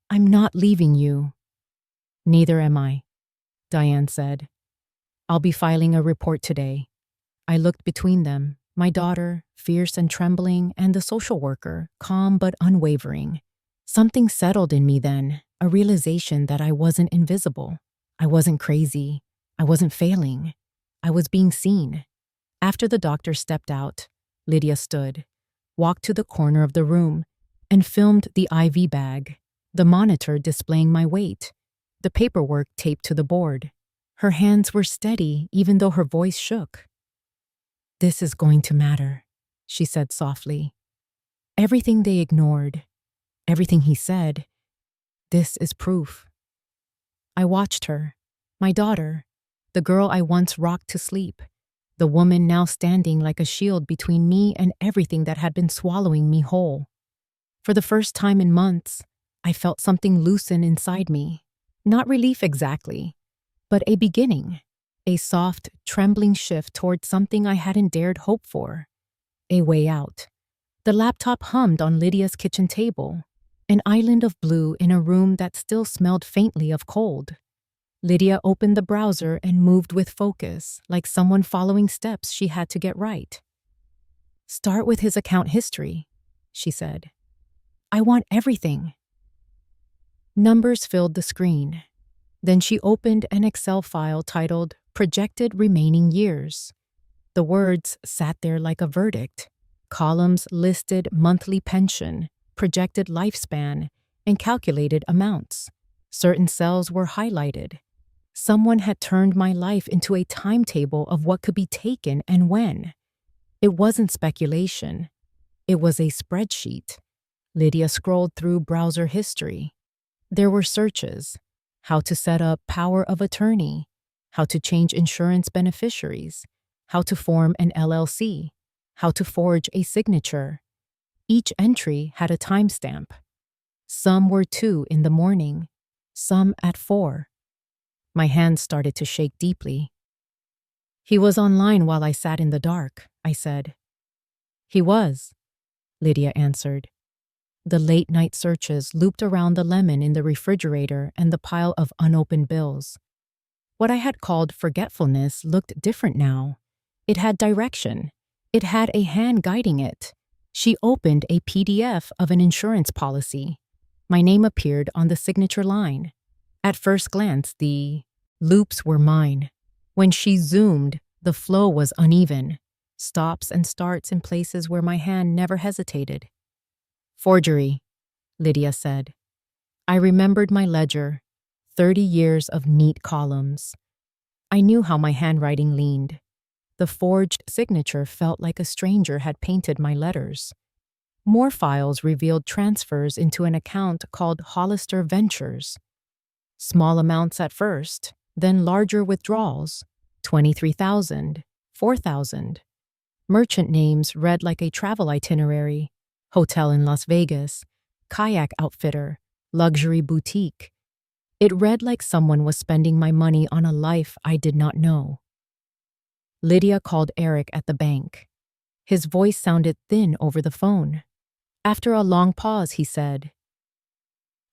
"I'm not leaving you." "Neither am I," Diane said. "I'll be filing a report today." I looked between them, my daughter, fierce and trembling, and the social worker, calm but unwavering. Something settled in me then, a realization that I wasn't invisible. I wasn't crazy. I wasn't failing. I was being seen. After the doctor stepped out, Lydia stood, walked to the corner of the room, and filmed the IV bag, the monitor displaying my weight, the paperwork taped to the board. Her hands were steady even though her voice shook. "This is going to matter," she said softly. "Everything they ignored, everything he said, this is proof." I watched her, my daughter, the girl I once rocked to sleep, the woman now standing like a shield between me and everything that had been swallowing me whole. For the first time in months, I felt something loosen inside me. Not relief exactly, but a beginning, a soft, trembling shift toward something I hadn't dared hope for. A way out. The laptop hummed on Lydia's kitchen table, an island of blue in a room that still smelled faintly of cold. Lydia opened the browser and moved with focus, like someone following steps she had to get right. "Start with his account history," she said. "I want everything." Numbers filled the screen. Then she opened an Excel file titled Projected Remaining Years. The words sat there like a verdict. Columns listed monthly pension, projected lifespan, and calculated amounts. Certain cells were highlighted. Someone had turned my life into a timetable of what could be taken and when. It wasn't speculation. It was a spreadsheet. Lydia scrolled through browser history. There were searches: how to set up power of attorney, how to change insurance beneficiaries, how to form an LLC, how to forge a signature. Each entry had a timestamp. Some were 2 in the morning, some at 4. My hands started to shake deeply. "He was online while I sat in the dark," I said. "He was," Lydia answered. The late-night searches looped around the lemon in the refrigerator and the pile of unopened bills. What I had called forgetfulness looked different now. It had direction. It had a hand guiding it. She opened a PDF of an insurance policy. My name appeared on the signature line. At first glance, the loops were mine. When she zoomed, the flow was uneven. Stops and starts in places where my hand never hesitated. "Forgery," Lydia said. I remembered my ledger, 30 years of neat columns. I knew how my handwriting leaned. The forged signature felt like a stranger had painted my letters. More files revealed transfers into an account called Hollister Ventures. Small amounts at first, then larger withdrawals: 23,000, 4,000. Merchant names read like a travel itinerary: hotel in Las Vegas, kayak outfitter, luxury boutique. It read like someone was spending my money on a life I did not know. Lydia called Eric at the bank. His voice sounded thin over the phone. After a long pause, he said,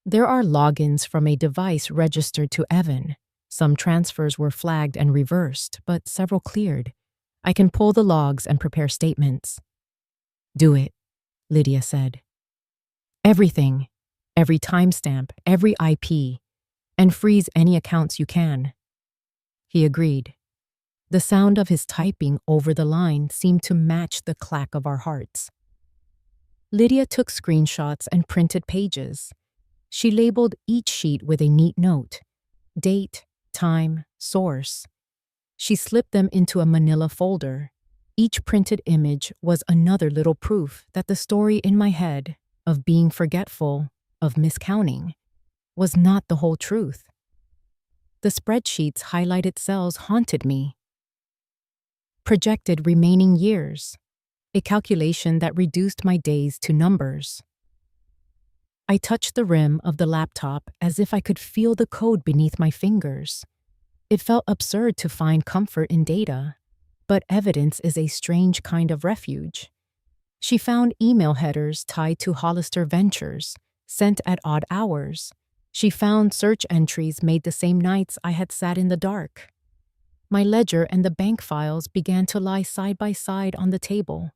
"There are logins from a device registered to Evan. Some transfers were flagged and reversed, but several cleared. I can pull the logs and prepare statements." "Do it," Lydia said. "Everything, every timestamp, every IP, and freeze any accounts you can." He agreed. The sound of his typing over the line seemed to match the clack of our hearts. Lydia took screenshots and printed pages. She labeled each sheet with a neat note: date, time, source. She slipped them into a manila folder. Each printed image was another little proof that the story in my head, of being forgetful, of miscounting, was not the whole truth. The spreadsheet's highlighted cells haunted me. Projected remaining years, a calculation that reduced my days to numbers. I touched the rim of the laptop as if I could feel the code beneath my fingers. It felt absurd to find comfort in data, but evidence is a strange kind of refuge. She found email headers tied to Hollister Ventures, sent at odd hours. She found search entries made the same nights I had sat in the dark. My ledger and the bank files began to lie side by side on the table,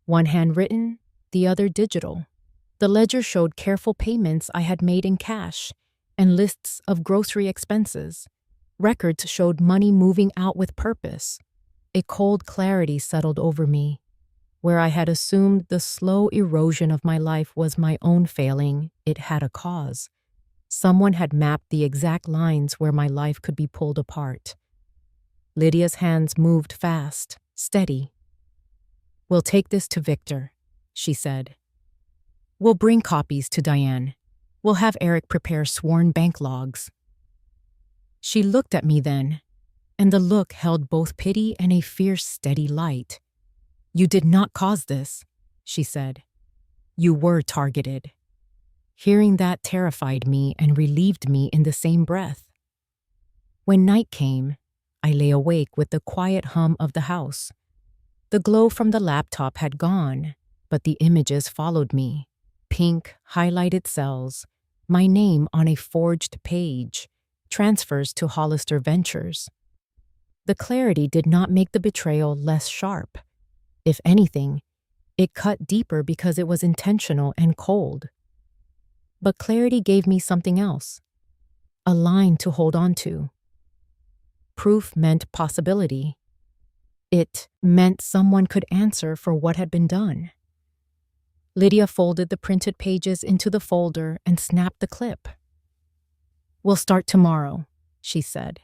one handwritten, the other digital. The ledger showed careful payments I had made in cash and lists of grocery expenses. Records showed money moving out with purpose. A cold clarity settled over me. Where I had assumed the slow erosion of my life was my own failing, it had a cause. Someone had mapped the exact lines where my life could be pulled apart. Lydia's hands moved fast, steady. "We'll take this to Victor," she said. "We'll bring copies to Diane. We'll have Eric prepare sworn bank logs." She looked at me then, and the look held both pity and a fierce, steady light. "You did not cause this," she said. "You were targeted." Hearing that terrified me and relieved me in the same breath. When night came, I lay awake with the quiet hum of the house. The glow from the laptop had gone, but the images followed me. Pink, highlighted cells, my name on a forged page, transfers to Hollister Ventures. The clarity did not make the betrayal less sharp. If anything, it cut deeper because it was intentional and cold. But clarity gave me something else, a line to hold on to. Proof meant possibility. It meant someone could answer for what had been done. Lydia folded the printed pages into the folder and snapped the clip. "We'll start tomorrow," she said.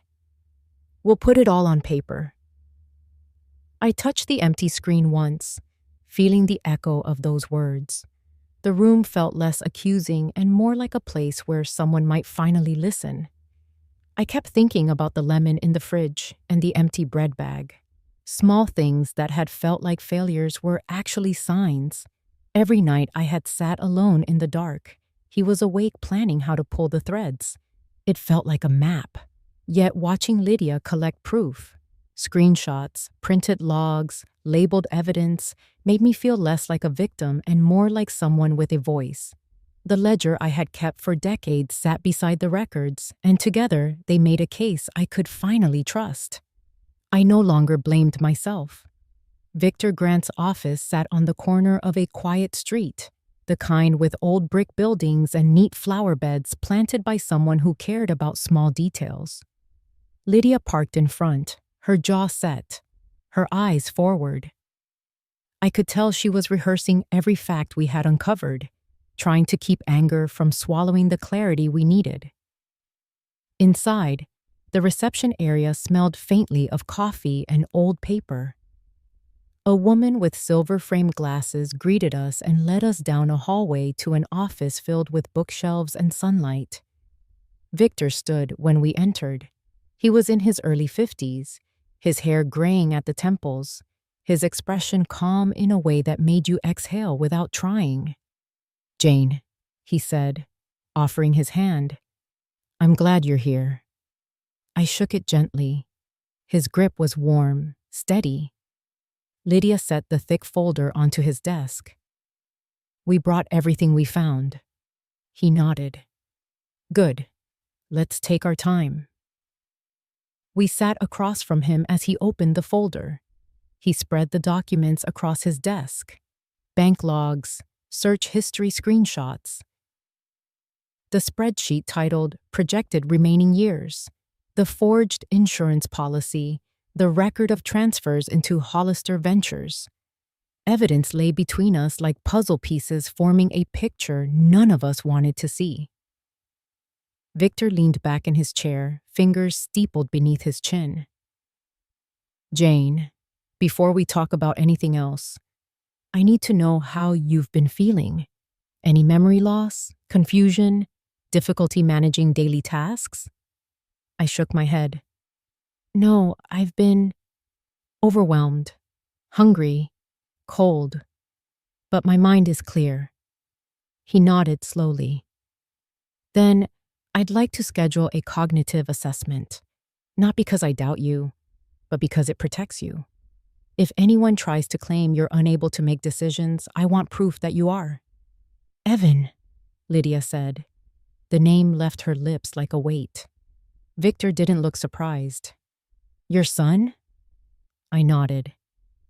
"We'll put it all on paper." I touched the empty screen once, feeling the echo of those words. The room felt less accusing and more like a place where someone might finally listen. I kept thinking about the lemon in the fridge and the empty bread bag. Small things that had felt like failures were actually signs. Every night I had sat alone in the dark. He was awake planning how to pull the threads. It felt like a map. Yet watching Lydia collect proof, screenshots, printed logs, labeled evidence, made me feel less like a victim and more like someone with a voice. The ledger I had kept for decades sat beside the records, and together they made a case I could finally trust. I no longer blamed myself. Victor Grant's office sat on the corner of a quiet street, the kind with old brick buildings and neat flower beds planted by someone who cared about small details. Lydia parked in front, her jaw set, her eyes forward. I could tell she was rehearsing every fact we had uncovered, trying to keep anger from swallowing the clarity we needed. Inside, the reception area smelled faintly of coffee and old paper. A woman with silver-framed glasses greeted us and led us down a hallway to an office filled with bookshelves and sunlight. Victor stood when we entered. He was in his early 50s, his hair graying at the temples, his expression calm in a way that made you exhale without trying. "Jane," he said, offering his hand. "I'm glad you're here." I shook it gently. His grip was warm, steady. Lydia set the thick folder onto his desk. "We brought everything we found." He nodded. "Good. Let's take our time." We sat across from him as he opened the folder. He spread the documents across his desk. Bank logs, search history screenshots. The spreadsheet titled Projected Remaining Years, the forged insurance policy, the record of transfers into Hollister Ventures. Evidence lay between us like puzzle pieces forming a picture none of us wanted to see. Victor leaned back in his chair, fingers steepled beneath his chin. "Jane, before we talk about anything else, I need to know how you've been feeling. Any memory loss, confusion, difficulty managing daily tasks?" I shook my head. "No, I've been overwhelmed, hungry, cold, but my mind is clear." He nodded slowly. "Then I'd like to schedule a cognitive assessment, not because I doubt you, but because it protects you. If anyone tries to claim you're unable to make decisions, I want proof that you are." "Evan," Lydia said. The name left her lips like a weight. Victor didn't look surprised. "Your son?" I nodded.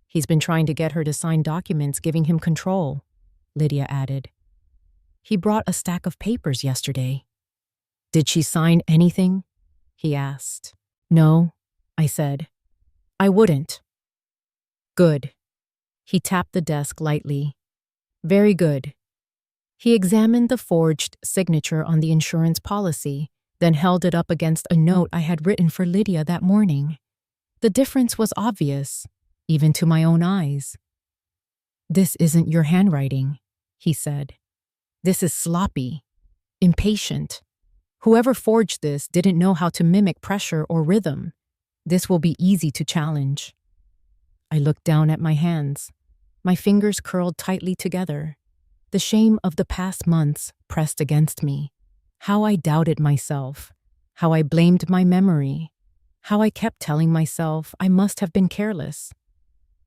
"He's been trying to get her to sign documents giving him control," Lydia added. "He brought a stack of papers yesterday." "Did she sign anything?" he asked. "No," I said. "I wouldn't." "Good." He tapped the desk lightly. "Very good." He examined the forged signature on the insurance policy, then held it up against a note I had written for Lydia that morning. The difference was obvious, even to my own eyes. "This isn't your handwriting," he said. "This is sloppy, impatient. Whoever forged this didn't know how to mimic pressure or rhythm. This will be easy to challenge." I looked down at my hands. My fingers curled tightly together. The shame of the past months pressed against me. How I doubted myself, how I blamed my memory, how I kept telling myself I must have been careless.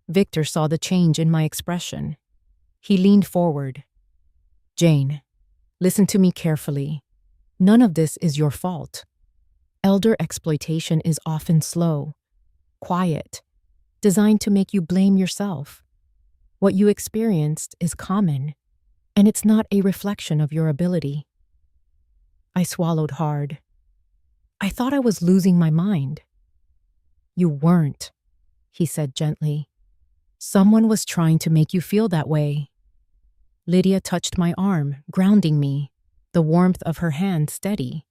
Victor saw the change in my expression. He leaned forward. "Jane, listen to me carefully. None of this is your fault. Elder exploitation is often slow, quiet, designed to make you blame yourself. What you experienced is common, and it's not a reflection of your ability. I swallowed hard. I thought I was losing my mind. You weren't, he said gently. Someone was trying to make you feel that way. Lydia touched my arm, grounding me, the warmth of her hand steady.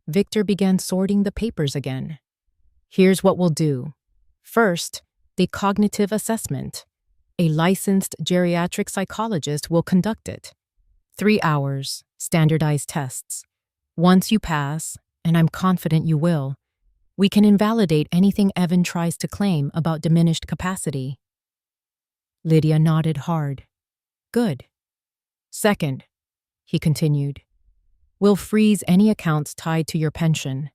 Victor began sorting the papers again. Here's what we'll do. First, the cognitive assessment. A licensed geriatric psychologist will conduct it. 3 hours, standardized tests. Once you pass, and I'm confident you will, we can invalidate anything Evan tries to claim about diminished capacity. Lydia nodded hard. Good. Second, he continued, we'll freeze any accounts tied to your pension.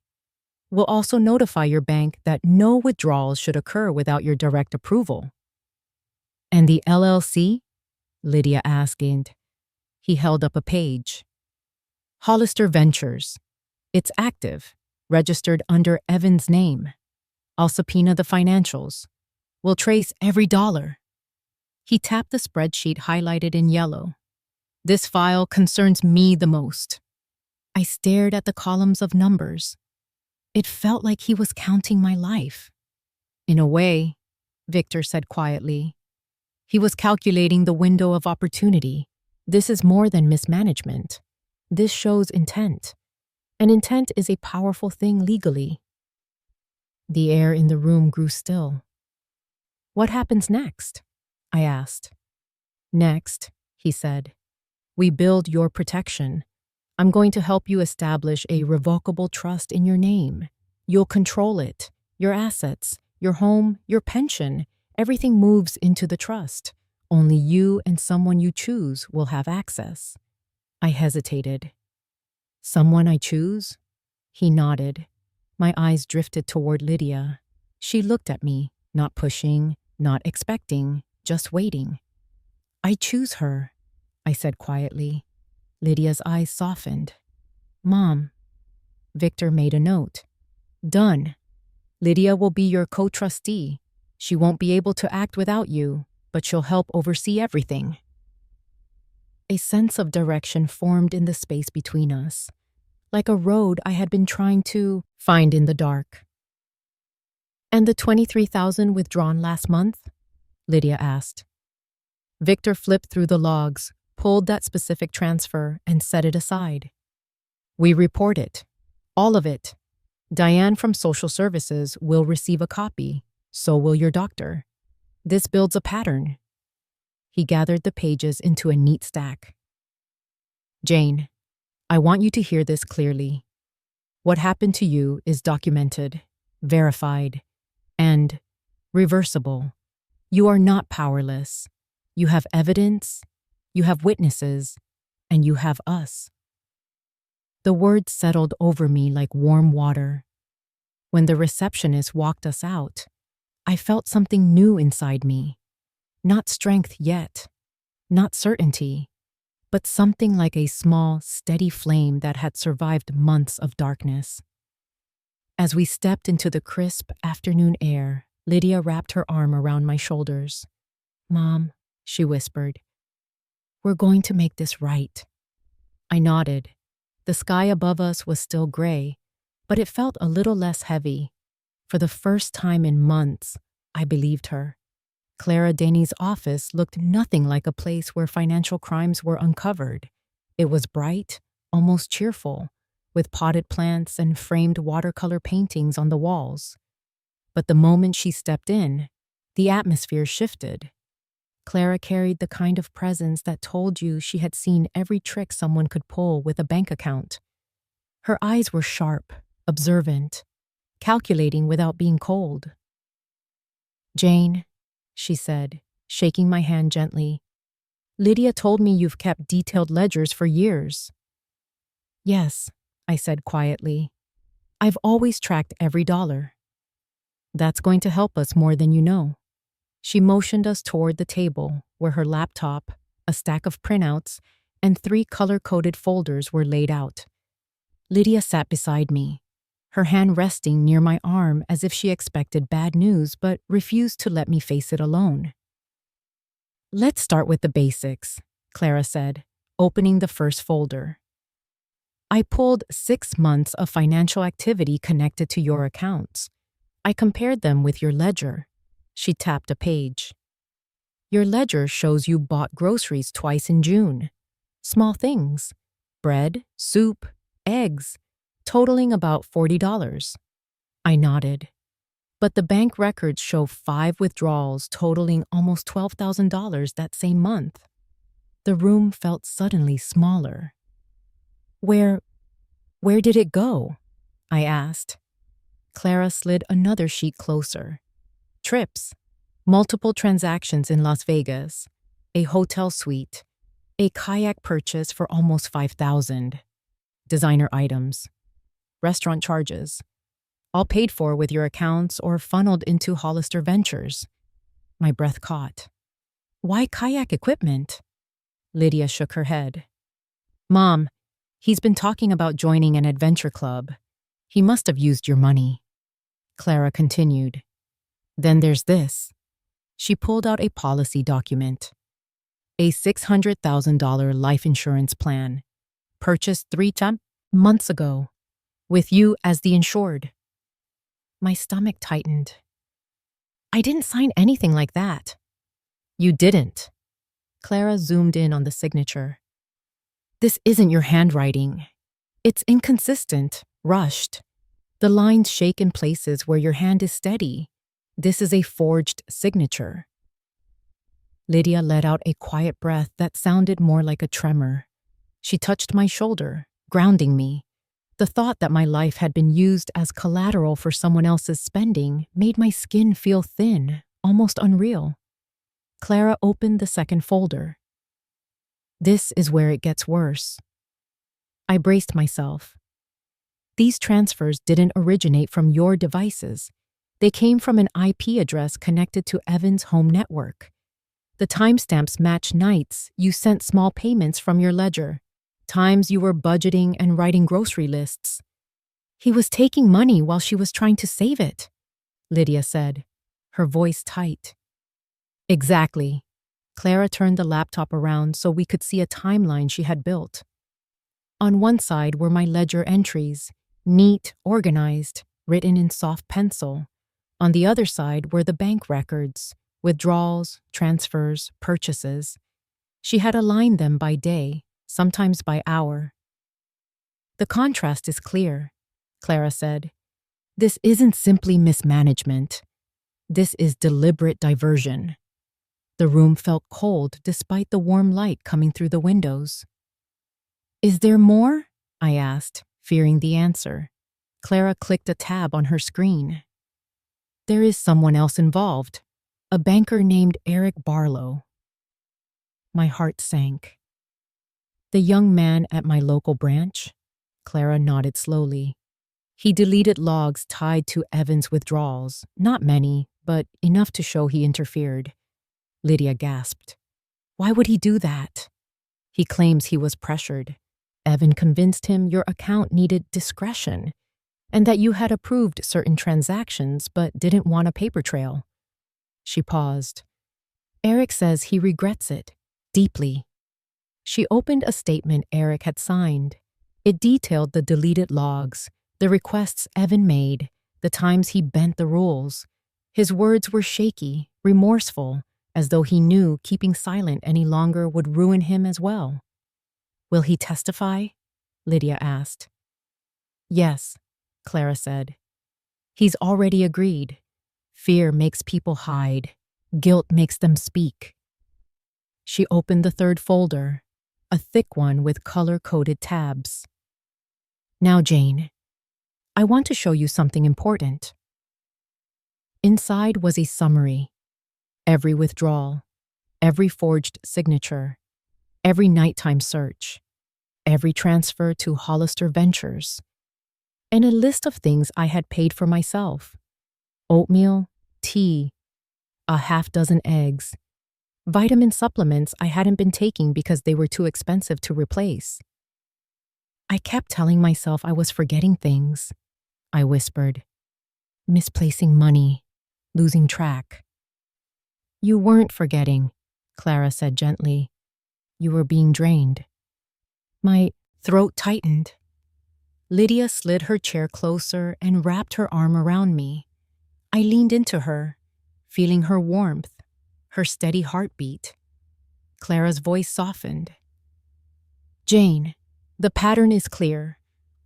We'll also notify your bank that no withdrawals should occur without your direct approval. And the LLC? Lydia asked. He held up a page. Hollister Ventures. It's active, registered under Evan's name. I'll subpoena the financials. We'll trace every dollar. He tapped the spreadsheet highlighted in yellow. This file concerns me the most. I stared at the columns of numbers. It felt like he was counting my life. In a way, Victor said quietly. He was calculating the window of opportunity. This is more than mismanagement. This shows intent. And intent is a powerful thing legally. The air in the room grew still. What happens next? I asked. Next, he said, we build your protection. I'm going to help you establish a revocable trust in your name. You'll control it, your assets, your home, your pension. Everything moves into the trust. Only you and someone you choose will have access. I hesitated. Someone I choose? He nodded. My eyes drifted toward Lydia. She looked at me, not pushing, not expecting, just waiting. I choose her, I said quietly. Lydia's eyes softened. Mom. Victor made a note. Done. Lydia will be your co-trustee. She won't be able to act without you, but she'll help oversee everything. A sense of direction formed in the space between us, like a road I had been trying to find in the dark. And the $23,000 withdrawn last month? Lydia asked. Victor flipped through the logs, pulled that specific transfer, and set it aside. We report it. All of it. Diane from Social Services will receive a copy. So will your doctor. This builds a pattern. He gathered the pages into a neat stack. Jane, I want you to hear this clearly. What happened to you is documented, verified, and reversible. You are not powerless. You have evidence, you have witnesses, and you have us. The words settled over me like warm water. When the receptionist walked us out, I felt something new inside me. Not strength yet, not certainty, but something like a small, steady flame that had survived months of darkness. As we stepped into the crisp afternoon air, Lydia wrapped her arm around my shoulders. Mom, she whispered, we're going to make this right. I nodded. The sky above us was still gray, but it felt a little less heavy. For the first time in months, I believed her. Clara Denny's office looked nothing like a place where financial crimes were uncovered. It was bright, almost cheerful, with potted plants and framed watercolor paintings on the walls. But the moment she stepped in, the atmosphere shifted. Clara carried the kind of presence that told you she had seen every trick someone could pull with a bank account. Her eyes were sharp, observant, calculating without being cold. Jane, she said, shaking my hand gently, Lydia told me you've kept detailed ledgers for years. Yes, I said quietly. I've always tracked every dollar. That's going to help us more than you know. She motioned us toward the table where her laptop, a stack of printouts, and 3 color-coded folders were laid out. Lydia sat beside me. her hand resting near my arm as if she expected bad news but refused to let me face it alone. "Let's start with the basics," Clara said, opening the first folder. "I pulled 6 months of financial activity connected to your accounts. I compared them with your ledger." She tapped a page. "Your ledger shows you bought groceries twice in June. Small things: bread, soup, eggs, totaling about $40. I nodded. "But the bank records show 5 withdrawals totaling almost $12,000 that same month." The room felt suddenly smaller. Where did it go?" I asked. Clara slid another sheet closer. "Trips, multiple transactions in Las Vegas, a hotel suite, a kayak purchase for almost $5,000, designer items, restaurant charges, all paid for with your accounts or funneled into Hollister Ventures." My breath caught. "Why kayak equipment?" Lydia shook her head. "Mom, he's been talking about joining an adventure club. He must have used your money." Clara continued. "Then there's this." She pulled out a policy document. "A $600,000 life insurance plan, purchased 3 months ago, with you as the insured." My stomach tightened. "I didn't sign anything like that." "You didn't." Clara zoomed in on the signature. "This isn't your handwriting. It's inconsistent, rushed. The lines shake in places where your hand is steady. This is a forged signature." Lydia let out a quiet breath that sounded more like a tremor. She touched my shoulder, grounding me. The thought that my life had been used as collateral for someone else's spending made my skin feel thin, almost unreal. Clara opened the second folder. "This is where it gets worse." I braced myself. "These transfers didn't originate from your devices. They came from an IP address connected to Evan's home network. The timestamps match nights you sent small payments from your ledger, times you were budgeting and writing grocery lists." "He was taking money while she was trying to save it," Lydia said, her voice tight. "Exactly." Clara turned the laptop around so we could see a timeline she had built. On one side were my ledger entries, neat, organized, written in soft pencil. On the other side were the bank records, withdrawals, transfers, purchases. She had aligned them by day, sometimes by hour. "The contrast is clear," Clara said. "This isn't simply mismanagement. This is deliberate diversion." The room felt cold despite the warm light coming through the windows. "Is there more?" I asked, fearing the answer. Clara clicked a tab on her screen. "There is someone else involved, a banker named Eric Barlow." My heart sank. "The young man at my local branch?" Clara nodded slowly. "He deleted logs tied to Evan's withdrawals, not many, but enough to show he interfered." Lydia gasped. "Why would he do that?" "He claims he was pressured. Evan convinced him your account needed discretion, and that you had approved certain transactions but didn't want a paper trail." She paused. "Eric says he regrets it, deeply." She opened a statement Eric had signed. It detailed the deleted logs, the requests Evan made, the times he bent the rules. His words were shaky, remorseful, as though he knew keeping silent any longer would ruin him as well. "Will he testify?" Lydia asked. "Yes," Clara said. "He's already agreed. Fear makes people hide. Guilt makes them speak." She opened the third folder, a thick one with color-coded tabs. "Now, Jane, I want to show you something important." Inside was a summary. Every withdrawal, every forged signature, every nighttime search, every transfer to Hollister Ventures, and a list of things I had paid for myself: oatmeal, tea, a half-dozen eggs, vitamin supplements I hadn't been taking because they were too expensive to replace. I kept telling myself I was forgetting things. I whispered, misplacing money, losing track. You weren't forgetting, Clara said gently. You were being drained. My throat tightened. Lydia slid her chair closer and wrapped her arm around me. I leaned into her, feeling her warmth, her steady heartbeat. Clara's voice softened. Jane, the pattern is clear.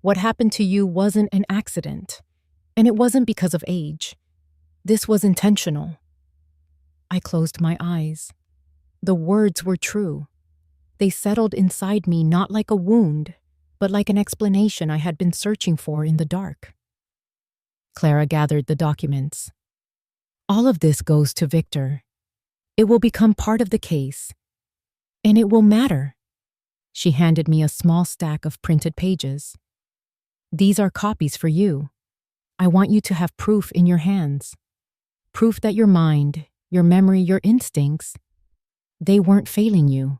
What happened to you wasn't an accident, and it wasn't because of age. This was intentional. I closed my eyes. The words were true. They settled inside me not like a wound, but like an explanation I had been searching for in the dark. Clara gathered the documents. All of this goes to Victor. It will become part of the case, and it will matter. She handed me a small stack of printed pages. These are copies for you. I want you to have proof in your hands. Proof that your mind, your memory, your instincts, they weren't failing you.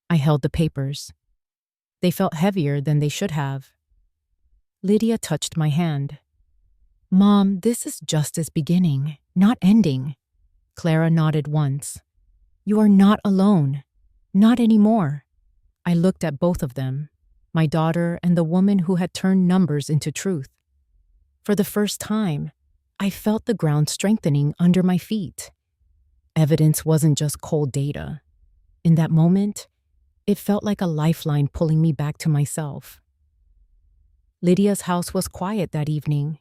I held the papers. They felt heavier than they should have. Lydia touched my hand. Mom, this is justice beginning, not ending. Clara nodded once. You are not alone. Not anymore. I looked at both of them, my daughter and the woman who had turned numbers into truth. For the first time, I felt the ground strengthening under my feet. Evidence wasn't just cold data. In that moment, it felt like a lifeline pulling me back to myself. Lydia's house was quiet that evening.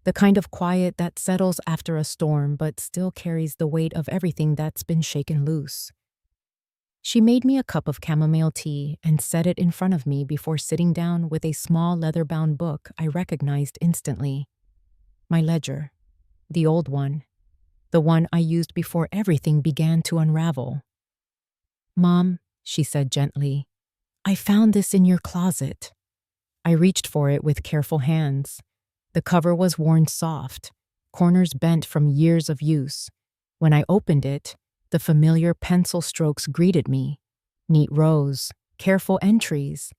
The kind of quiet that settles after a storm but still carries the weight of everything that's been shaken loose. She made me a cup of chamomile tea and set it in front of me before sitting down with a small leather-bound book I recognized instantly. My ledger. The old one. The one I used before everything began to unravel. Mom, she said gently, I found this in your closet. I reached for it with careful hands. The cover was worn soft, corners bent from years of use. When I opened it, the familiar pencil strokes greeted me. Neat rows, careful entries.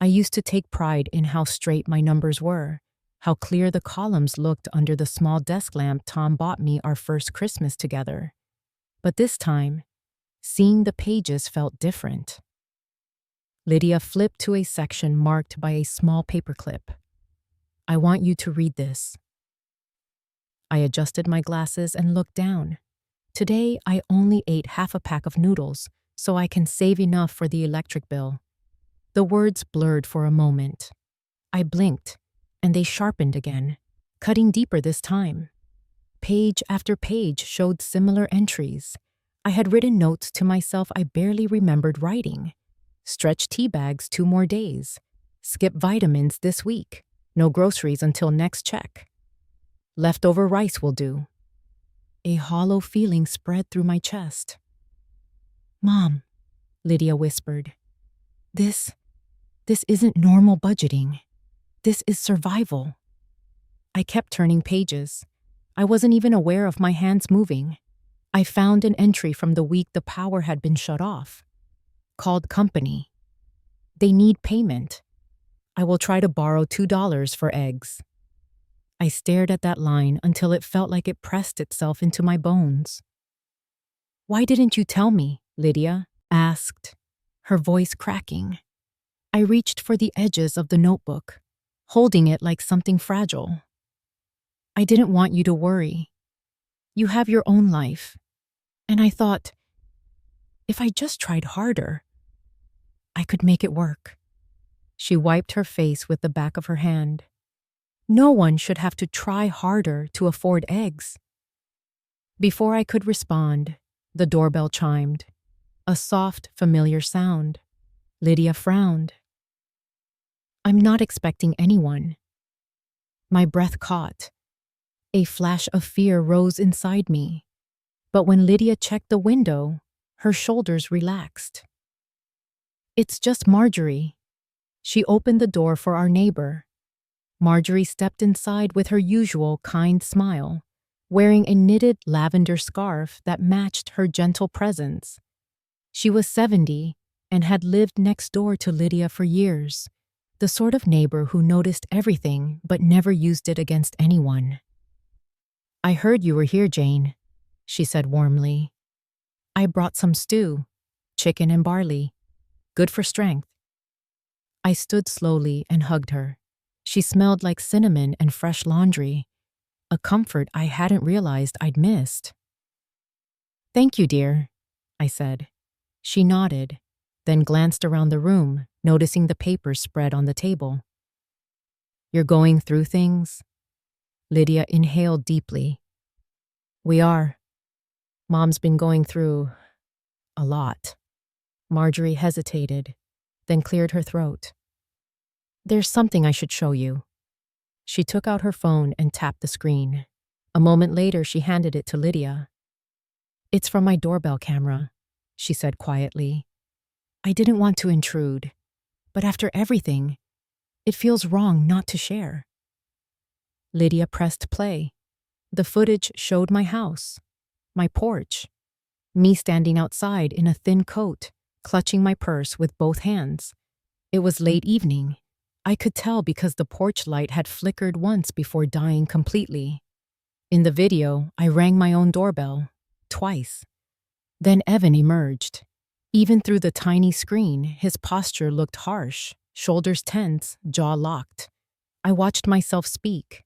I used to take pride in how straight my numbers were, how clear the columns looked under the small desk lamp Tom bought me our first Christmas together. But this time, seeing the pages felt different. Lydia flipped to a section marked by a small paperclip. I want you to read this. I adjusted my glasses and looked down. Today, I only ate half a pack of noodles, so I can save enough for the electric bill. The words blurred for a moment. I blinked, and they sharpened again, cutting deeper this time. Page after page showed similar entries. I had written notes to myself I barely remembered writing. Stretch tea bags 2 more days. Skip vitamins this week. No groceries until next check. Leftover rice will do. A hollow feeling spread through my chest. Mom, Lydia whispered, this isn't normal budgeting. This is survival. I kept turning pages. I wasn't even aware of my hands moving. I found an entry from the week the power had been shut off. Called company. They need payment. I will try to borrow $2 for eggs. I stared at that line until it felt like it pressed itself into my bones. Why didn't you tell me? Lydia asked, her voice cracking. I reached for the edges of the notebook, holding it like something fragile. I didn't want you to worry. You have your own life. And I thought, if I just tried harder, I could make it work. She wiped her face with the back of her hand. No one should have to try harder to afford eggs. Before I could respond, the doorbell chimed. A soft, familiar sound. Lydia frowned. I'm not expecting anyone. My breath caught. A flash of fear rose inside me. But when Lydia checked the window, her shoulders relaxed. It's just Marjorie. She opened the door for our neighbor. Marjorie stepped inside with her usual kind smile, wearing a knitted lavender scarf that matched her gentle presence. She was 70 and had lived next door to Lydia for years. the sort of neighbor who noticed everything but never used it against anyone. "I heard you were here, Jane," she said warmly. "I brought some stew, chicken and barley. Good for strength." I stood slowly and hugged her. She smelled like cinnamon and fresh laundry, a comfort I hadn't realized I'd missed. "Thank you, dear," I said. She nodded, then glanced around the room, noticing the papers spread on the table. "You're going through things?" Lydia inhaled deeply. "We are. Mom's been going through a lot." Marjorie hesitated, then cleared her throat. "There's something I should show you." She took out her phone and tapped the screen. A moment later, she handed it to Lydia. "It's from my doorbell camera," she said quietly. "I didn't want to intrude, but after everything, it feels wrong not to share." Lydia pressed play. The footage showed my house, my porch, me standing outside in a thin coat, clutching my purse with both hands. It was late evening. I could tell because the porch light had flickered once before dying completely. In the video, I rang my own doorbell, twice. Then Evan emerged. Even through the tiny screen, his posture looked harsh, shoulders tense, jaw locked. I watched myself speak.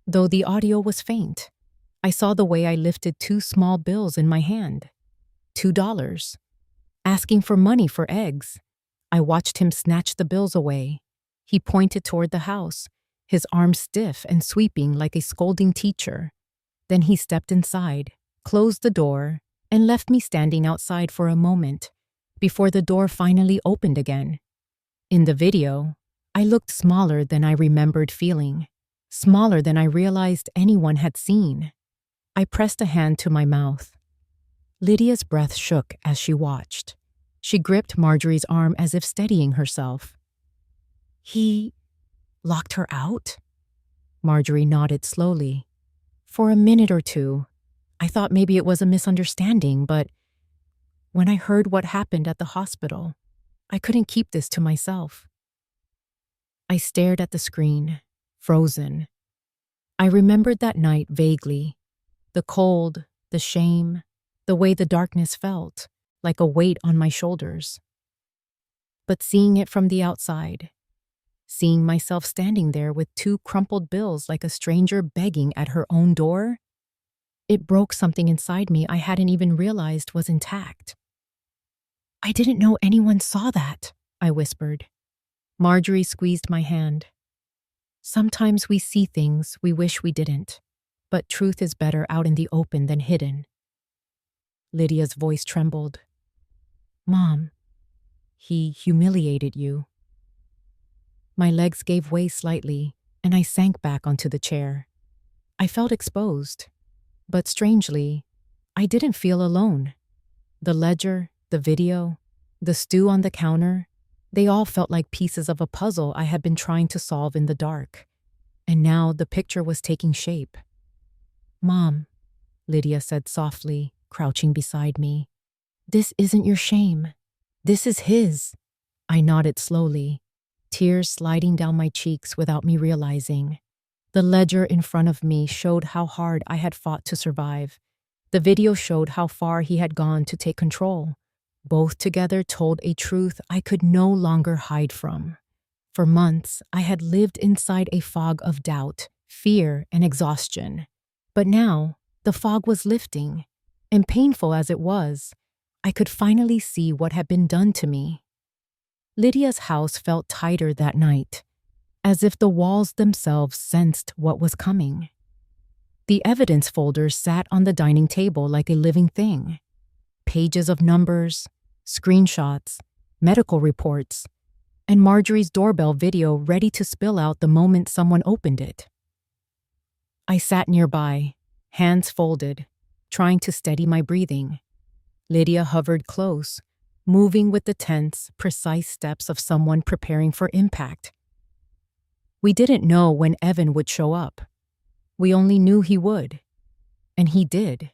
Though the audio was faint, I saw the way I lifted 2 small bills in my hand. $2. Asking for money for eggs. I watched him snatch the bills away. He pointed toward the house, his arms stiff and sweeping like a scolding teacher. Then he stepped inside, closed the door, and left me standing outside for a moment, before the door finally opened again. In the video, I looked smaller than I remembered feeling, smaller than I realized anyone had seen. I pressed a hand to my mouth. Lydia's breath shook as she watched. She gripped Marjorie's arm as if steadying herself. "He locked her out?" Marjorie nodded slowly. "For a minute or two, I thought maybe it was a misunderstanding, but when I heard what happened at the hospital, I couldn't keep this to myself." I stared at the screen, frozen. I remembered that night vaguely. The cold, the shame, the way the darkness felt, like a weight on my shoulders. But seeing it from the outside, seeing myself standing there with 2 crumpled bills like a stranger begging at her own door, it broke something inside me I hadn't even realized was intact. "I didn't know anyone saw that," I whispered. Marjorie squeezed my hand. "Sometimes we see things we wish we didn't, but truth is better out in the open than hidden." Lydia's voice trembled. "Mom, he humiliated you." My legs gave way slightly, and I sank back onto the chair. I felt exposed, but strangely, I didn't feel alone. The ledger, the video, the stew on the counter, they all felt like pieces of a puzzle I had been trying to solve in the dark. And now the picture was taking shape. "Mom," Lydia said softly, crouching beside me, "this isn't your shame. This is his." I nodded slowly, tears sliding down my cheeks without me realizing. The ledger in front of me showed how hard I had fought to survive. The video showed how far he had gone to take control. Both together told a truth I could no longer hide from. For months, I had lived inside a fog of doubt, fear, and exhaustion. But now, the fog was lifting, and painful as it was, I could finally see what had been done to me. Lydia's house felt tighter that night, as if the walls themselves sensed what was coming. The evidence folder sat on the dining table like a living thing. Pages of numbers, screenshots, medical reports, and Marjorie's doorbell video ready to spill out the moment someone opened it. I sat nearby, hands folded, trying to steady my breathing. Lydia hovered close, moving with the tense, precise steps of someone preparing for impact. We didn't know when Evan would show up. We only knew he would. And he did.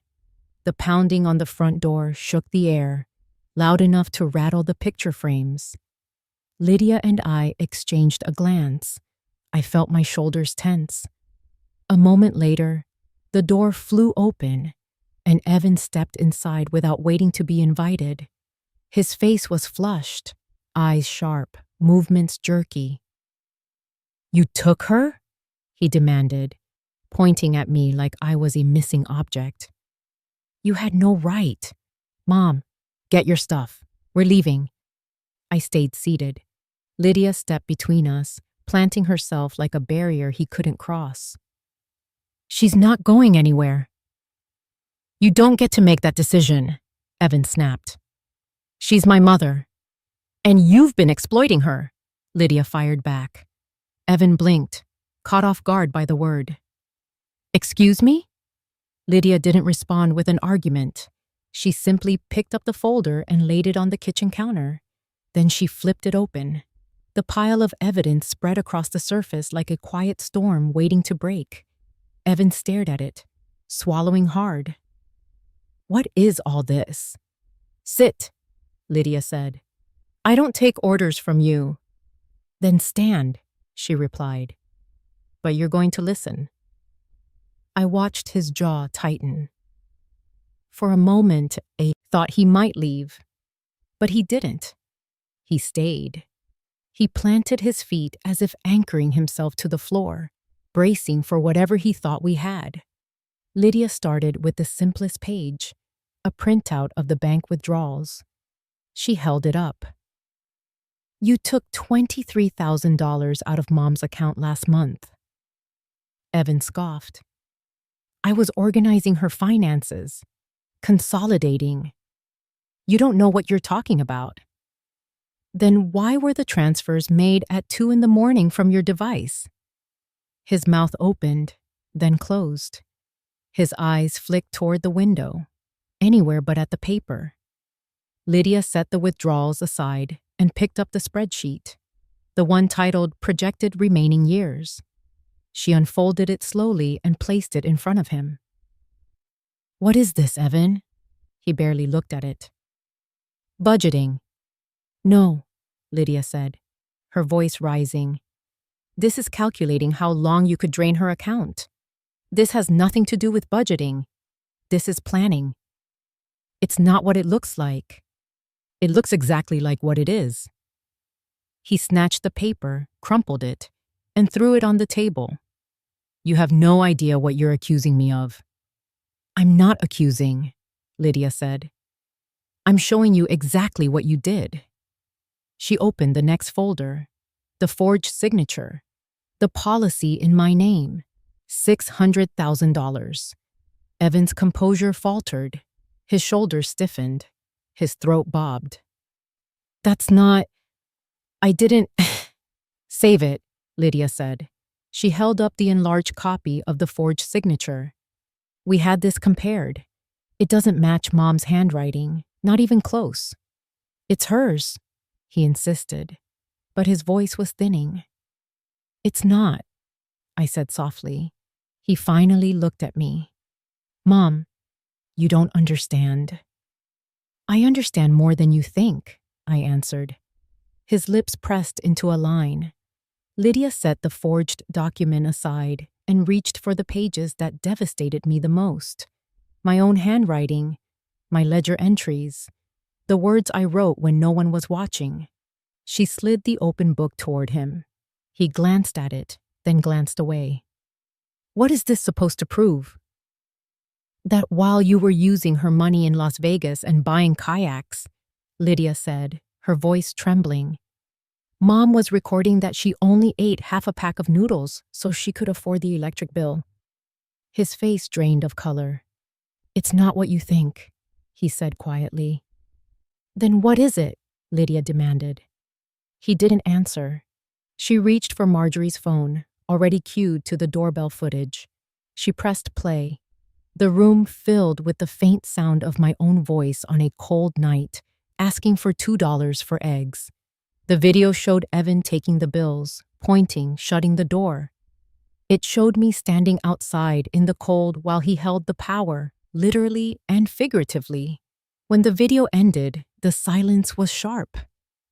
The pounding on the front door shook the air, loud enough to rattle the picture frames. Lydia and I exchanged a glance. I felt my shoulders tense. A moment later, the door flew open, and Evan stepped inside without waiting to be invited. His face was flushed, eyes sharp, movements jerky. "You took her?" he demanded, pointing at me like I was a missing object. "You had no right." "Mom, get your stuff. We're leaving." I stayed seated. Lydia stepped between us, planting herself like a barrier he couldn't cross. "She's not going anywhere." "You don't get to make that decision," Evan snapped. "She's my mother." "And you've been exploiting her," Lydia fired back. Evan blinked, caught off guard by the word. "Excuse me?" Lydia didn't respond with an argument. She simply picked up the folder and laid it on the kitchen counter. Then she flipped it open. The pile of evidence spread across the surface like a quiet storm waiting to break. Evan stared at it, swallowing hard. "What is all this?" "Sit," Lydia said. "I don't take orders from you." "Then stand," she replied. "But you're going to listen." I watched his jaw tighten. For a moment, I thought he might leave. But he didn't. He stayed. He planted his feet as if anchoring himself to the floor, bracing for whatever he thought we had. Lydia started with the simplest page, a printout of the bank withdrawals. She held it up. "You took $23,000 out of Mom's account last month." Evan scoffed. "I was organizing her finances, consolidating." "You don't know what you're talking about." "Then why were the transfers made at 2 a.m. from your device?" His mouth opened, then closed. His eyes flicked toward the window, anywhere but at the paper. Lydia set the withdrawals aside and picked up the spreadsheet, the one titled Projected Remaining Years. She unfolded it slowly and placed it in front of him. "What is this, Evan?" He barely looked at it. "Budgeting." "No," Lydia said, her voice rising. "This is calculating how long you could drain her account. This has nothing to do with budgeting. This is planning." "It's not what it looks like." "It looks exactly like what it is." He snatched the paper, crumpled it, and threw it on the table. "You have no idea what you're accusing me of." "I'm not accusing," Lydia said. "I'm showing you exactly what you did." She opened the next folder, the forged signature, the policy in my name, $600,000. Evan's composure faltered. His shoulders stiffened. His throat bobbed. "That's not... I didn't..." "Save it," Lydia said. She held up the enlarged copy of the forged signature. "We had this compared. It doesn't match Mom's handwriting, not even close." "It's hers," he insisted, but his voice was thinning. "It's not," I said softly. He finally looked at me. "Mom, you don't understand." "I understand more than you think," I answered. His lips pressed into a line. Lydia set the forged document aside and reached for the pages that devastated me the most. My own handwriting, my ledger entries, the words I wrote when no one was watching. She slid the open book toward him. He glanced at it, then glanced away. "What is this supposed to prove?" "That while you were using her money in Las Vegas and buying kayaks," Lydia said, her voice trembling, "Mom was recording that she only ate half a pack of noodles so she could afford the electric bill." His face drained of color. "It's not what you think," he said quietly. "Then what is it?" Lydia demanded. He didn't answer. She reached for Marjorie's phone, already cued to the doorbell footage. She pressed play. The room filled with the faint sound of my own voice on a cold night, asking for $2 for eggs. The video showed Evan taking the bills, pointing, shutting the door. It showed me standing outside in the cold while he held the power, literally and figuratively. When the video ended, the silence was sharp.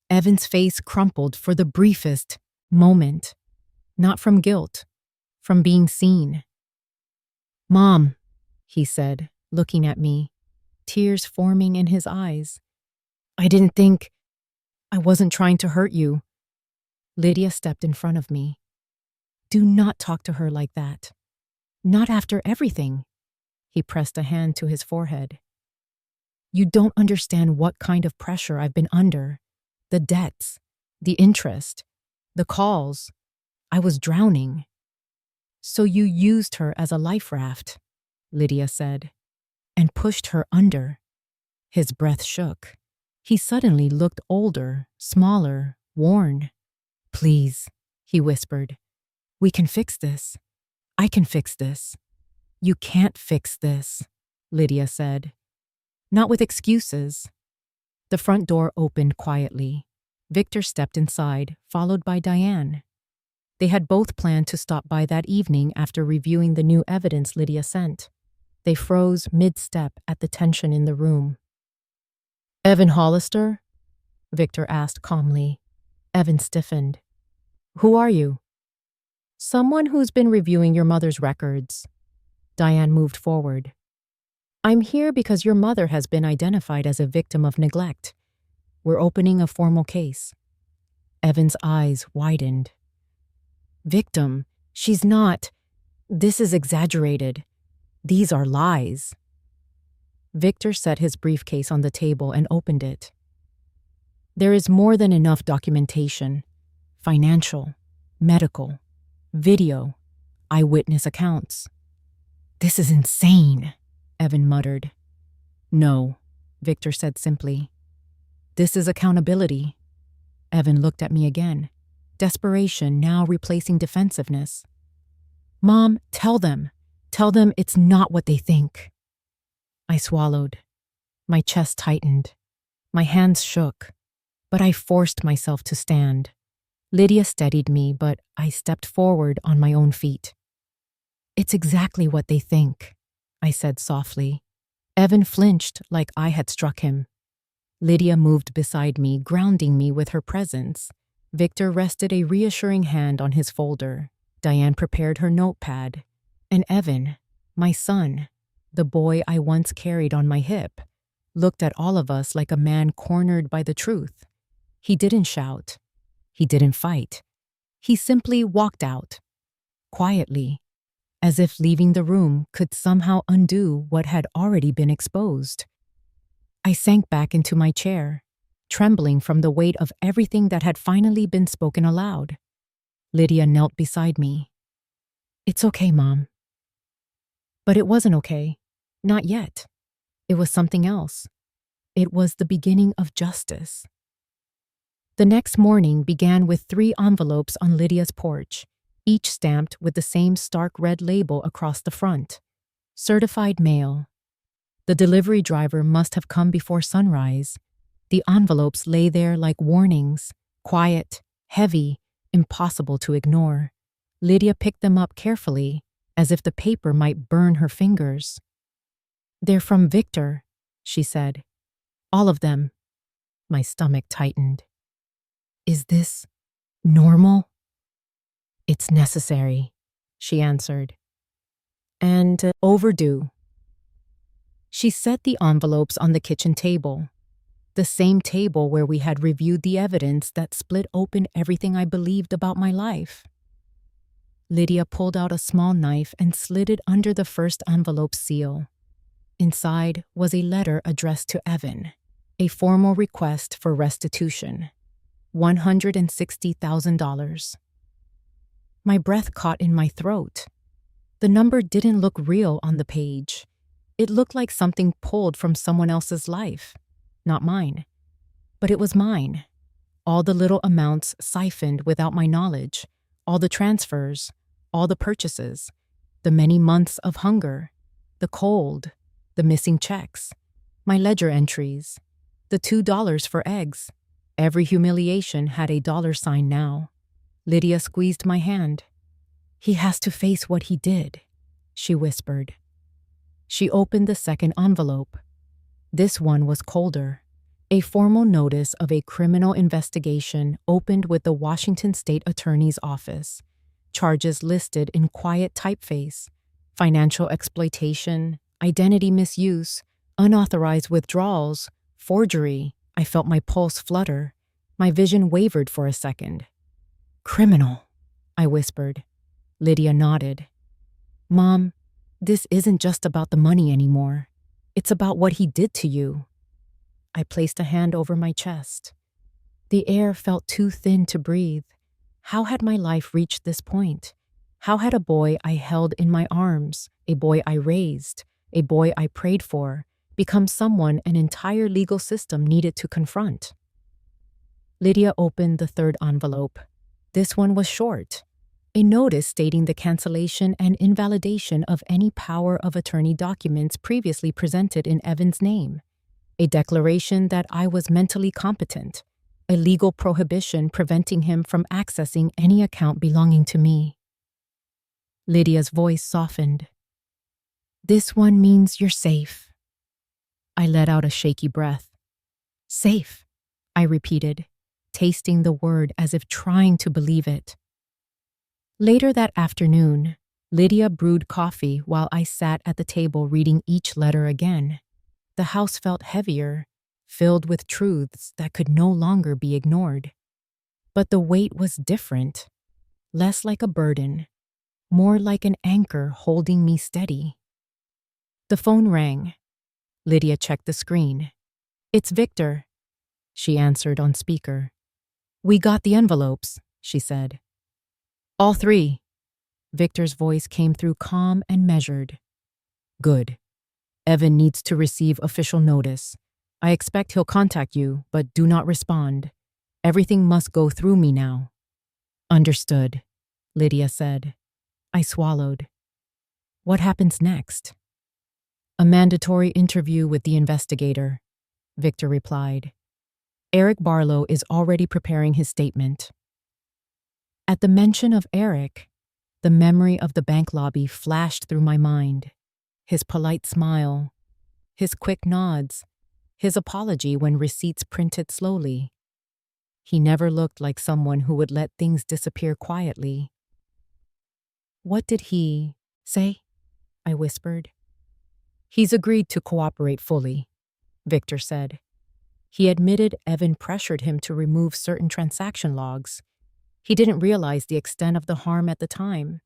Evan's face crumpled for the briefest moment. Not from guilt, from being seen. "Mom," he said, looking at me, tears forming in his eyes. "I didn't think. I wasn't trying to hurt you." Lydia stepped in front of me. "Do not talk to her like that. Not after everything." He pressed a hand to his forehead. "You don't understand what kind of pressure I've been under. The debts, the interest, the calls. I was drowning." "So you used her as a life raft," Lydia said, "and pushed her under." His breath shook. He suddenly looked older, smaller, worn. "Please," he whispered. "We can fix this. I can fix this." "You can't fix this," Lydia said. "Not with excuses." The front door opened quietly. Victor stepped inside, followed by Diane. They had both planned to stop by that evening after reviewing the new evidence Lydia sent. They froze mid-step at the tension in the room. "Evan Hollister?" Victor asked calmly. Evan stiffened. "Who are you?" "Someone who's been reviewing your mother's records." Diane moved forward. "I'm here because your mother has been identified as a victim of neglect. We're opening a formal case." Evan's eyes widened. "Victim? She's not. This is exaggerated. These are lies." Victor set his briefcase on the table and opened it. "There is more than enough documentation. Financial, medical, video, eyewitness accounts." "This is insane," Evan muttered. "No," Victor said simply. "This is accountability." Evan looked at me again, desperation now replacing defensiveness. "Mom, tell them. Tell them it's not what they think." I swallowed. My chest tightened. My hands shook, but I forced myself to stand. Lydia steadied me, but I stepped forward on my own feet. "It's exactly what they think," I said softly. Evan flinched like I had struck him. Lydia moved beside me, grounding me with her presence. Victor rested a reassuring hand on his folder. Diane prepared her notepad. And Evan, my son, the boy I once carried on my hip, looked at all of us like a man cornered by the truth. He didn't shout. He didn't fight. He simply walked out, quietly, as if leaving the room could somehow undo what had already been exposed. I sank back into my chair, trembling from the weight of everything that had finally been spoken aloud. Lydia knelt beside me. "It's okay, Mom." But it wasn't okay. Not yet. It was something else. It was the beginning of justice. The next morning began with 3 envelopes on Lydia's porch, each stamped with the same stark red label across the front. Certified mail. The delivery driver must have come before sunrise. The envelopes lay there like warnings, quiet, heavy, impossible to ignore. Lydia picked them up carefully, as if the paper might burn her fingers. "They're from Victor," she said. "All of them." My stomach tightened. "Is this normal?" "It's necessary," she answered. "And overdue." She set the envelopes on the kitchen table, the same table where we had reviewed the evidence that split open everything I believed about my life. Lydia pulled out a small knife and slid it under the first envelope seal. Inside was a letter addressed to Evan, a formal request for restitution, $160,000. My breath caught in my throat. The number didn't look real on the page. It looked like something pulled from someone else's life, not mine. But it was mine. All the little amounts siphoned without my knowledge, all the transfers, all the purchases, the many months of hunger, the cold, the missing checks, my ledger entries, the $2 for eggs. Every humiliation had a $sign now. Lydia squeezed my hand. "He has to face what he did," she whispered. She opened the second envelope. This one was colder. A formal notice of a criminal investigation opened with the Washington State Attorney's Office. Charges listed in quiet typeface: financial exploitation, identity misuse, unauthorized withdrawals, forgery. I felt my pulse flutter. My vision wavered for a second. Criminal, I whispered. Lydia nodded. Mom, this isn't just about the money anymore. It's about what he did to you. I placed a hand over my chest. The air felt too thin to breathe. How had my life reached this point? How had a boy I held in my arms, a boy I raised, a boy I prayed for, become someone an entire legal system needed to confront? Lydia opened the third envelope. This one was short. A notice stating the cancellation and invalidation of any power of attorney documents previously presented in Evan's name. A declaration that I was mentally competent. A legal prohibition preventing him from accessing any account belonging to me. Lydia's voice softened. This one means you're safe. I let out a shaky breath. Safe, I repeated, tasting the word as if trying to believe it. Later that afternoon, Lydia brewed coffee while I sat at the table reading each letter again. The house felt heavier, filled with truths that could no longer be ignored. But the weight was different, less like a burden, more like an anchor holding me steady. The phone rang. Lydia checked the screen. It's Victor, she answered on speaker. We got the envelopes, she said. All three. Victor's voice came through calm and measured. Good. Evan needs to receive official notice. I expect he'll contact you, but do not respond. Everything must go through me now. Understood, Lydia said. I swallowed. What happens next? A mandatory interview with the investigator, Victor replied. Eric Barlow is already preparing his statement. At the mention of Eric, the memory of the bank lobby flashed through my mind. His polite smile, his quick nods, his apology when receipts printed slowly. He never looked like someone who would let things disappear quietly. What did he say? I whispered. He's agreed to cooperate fully, Victor said. He admitted Evan pressured him to remove certain transaction logs. He didn't realize the extent of the harm at the time,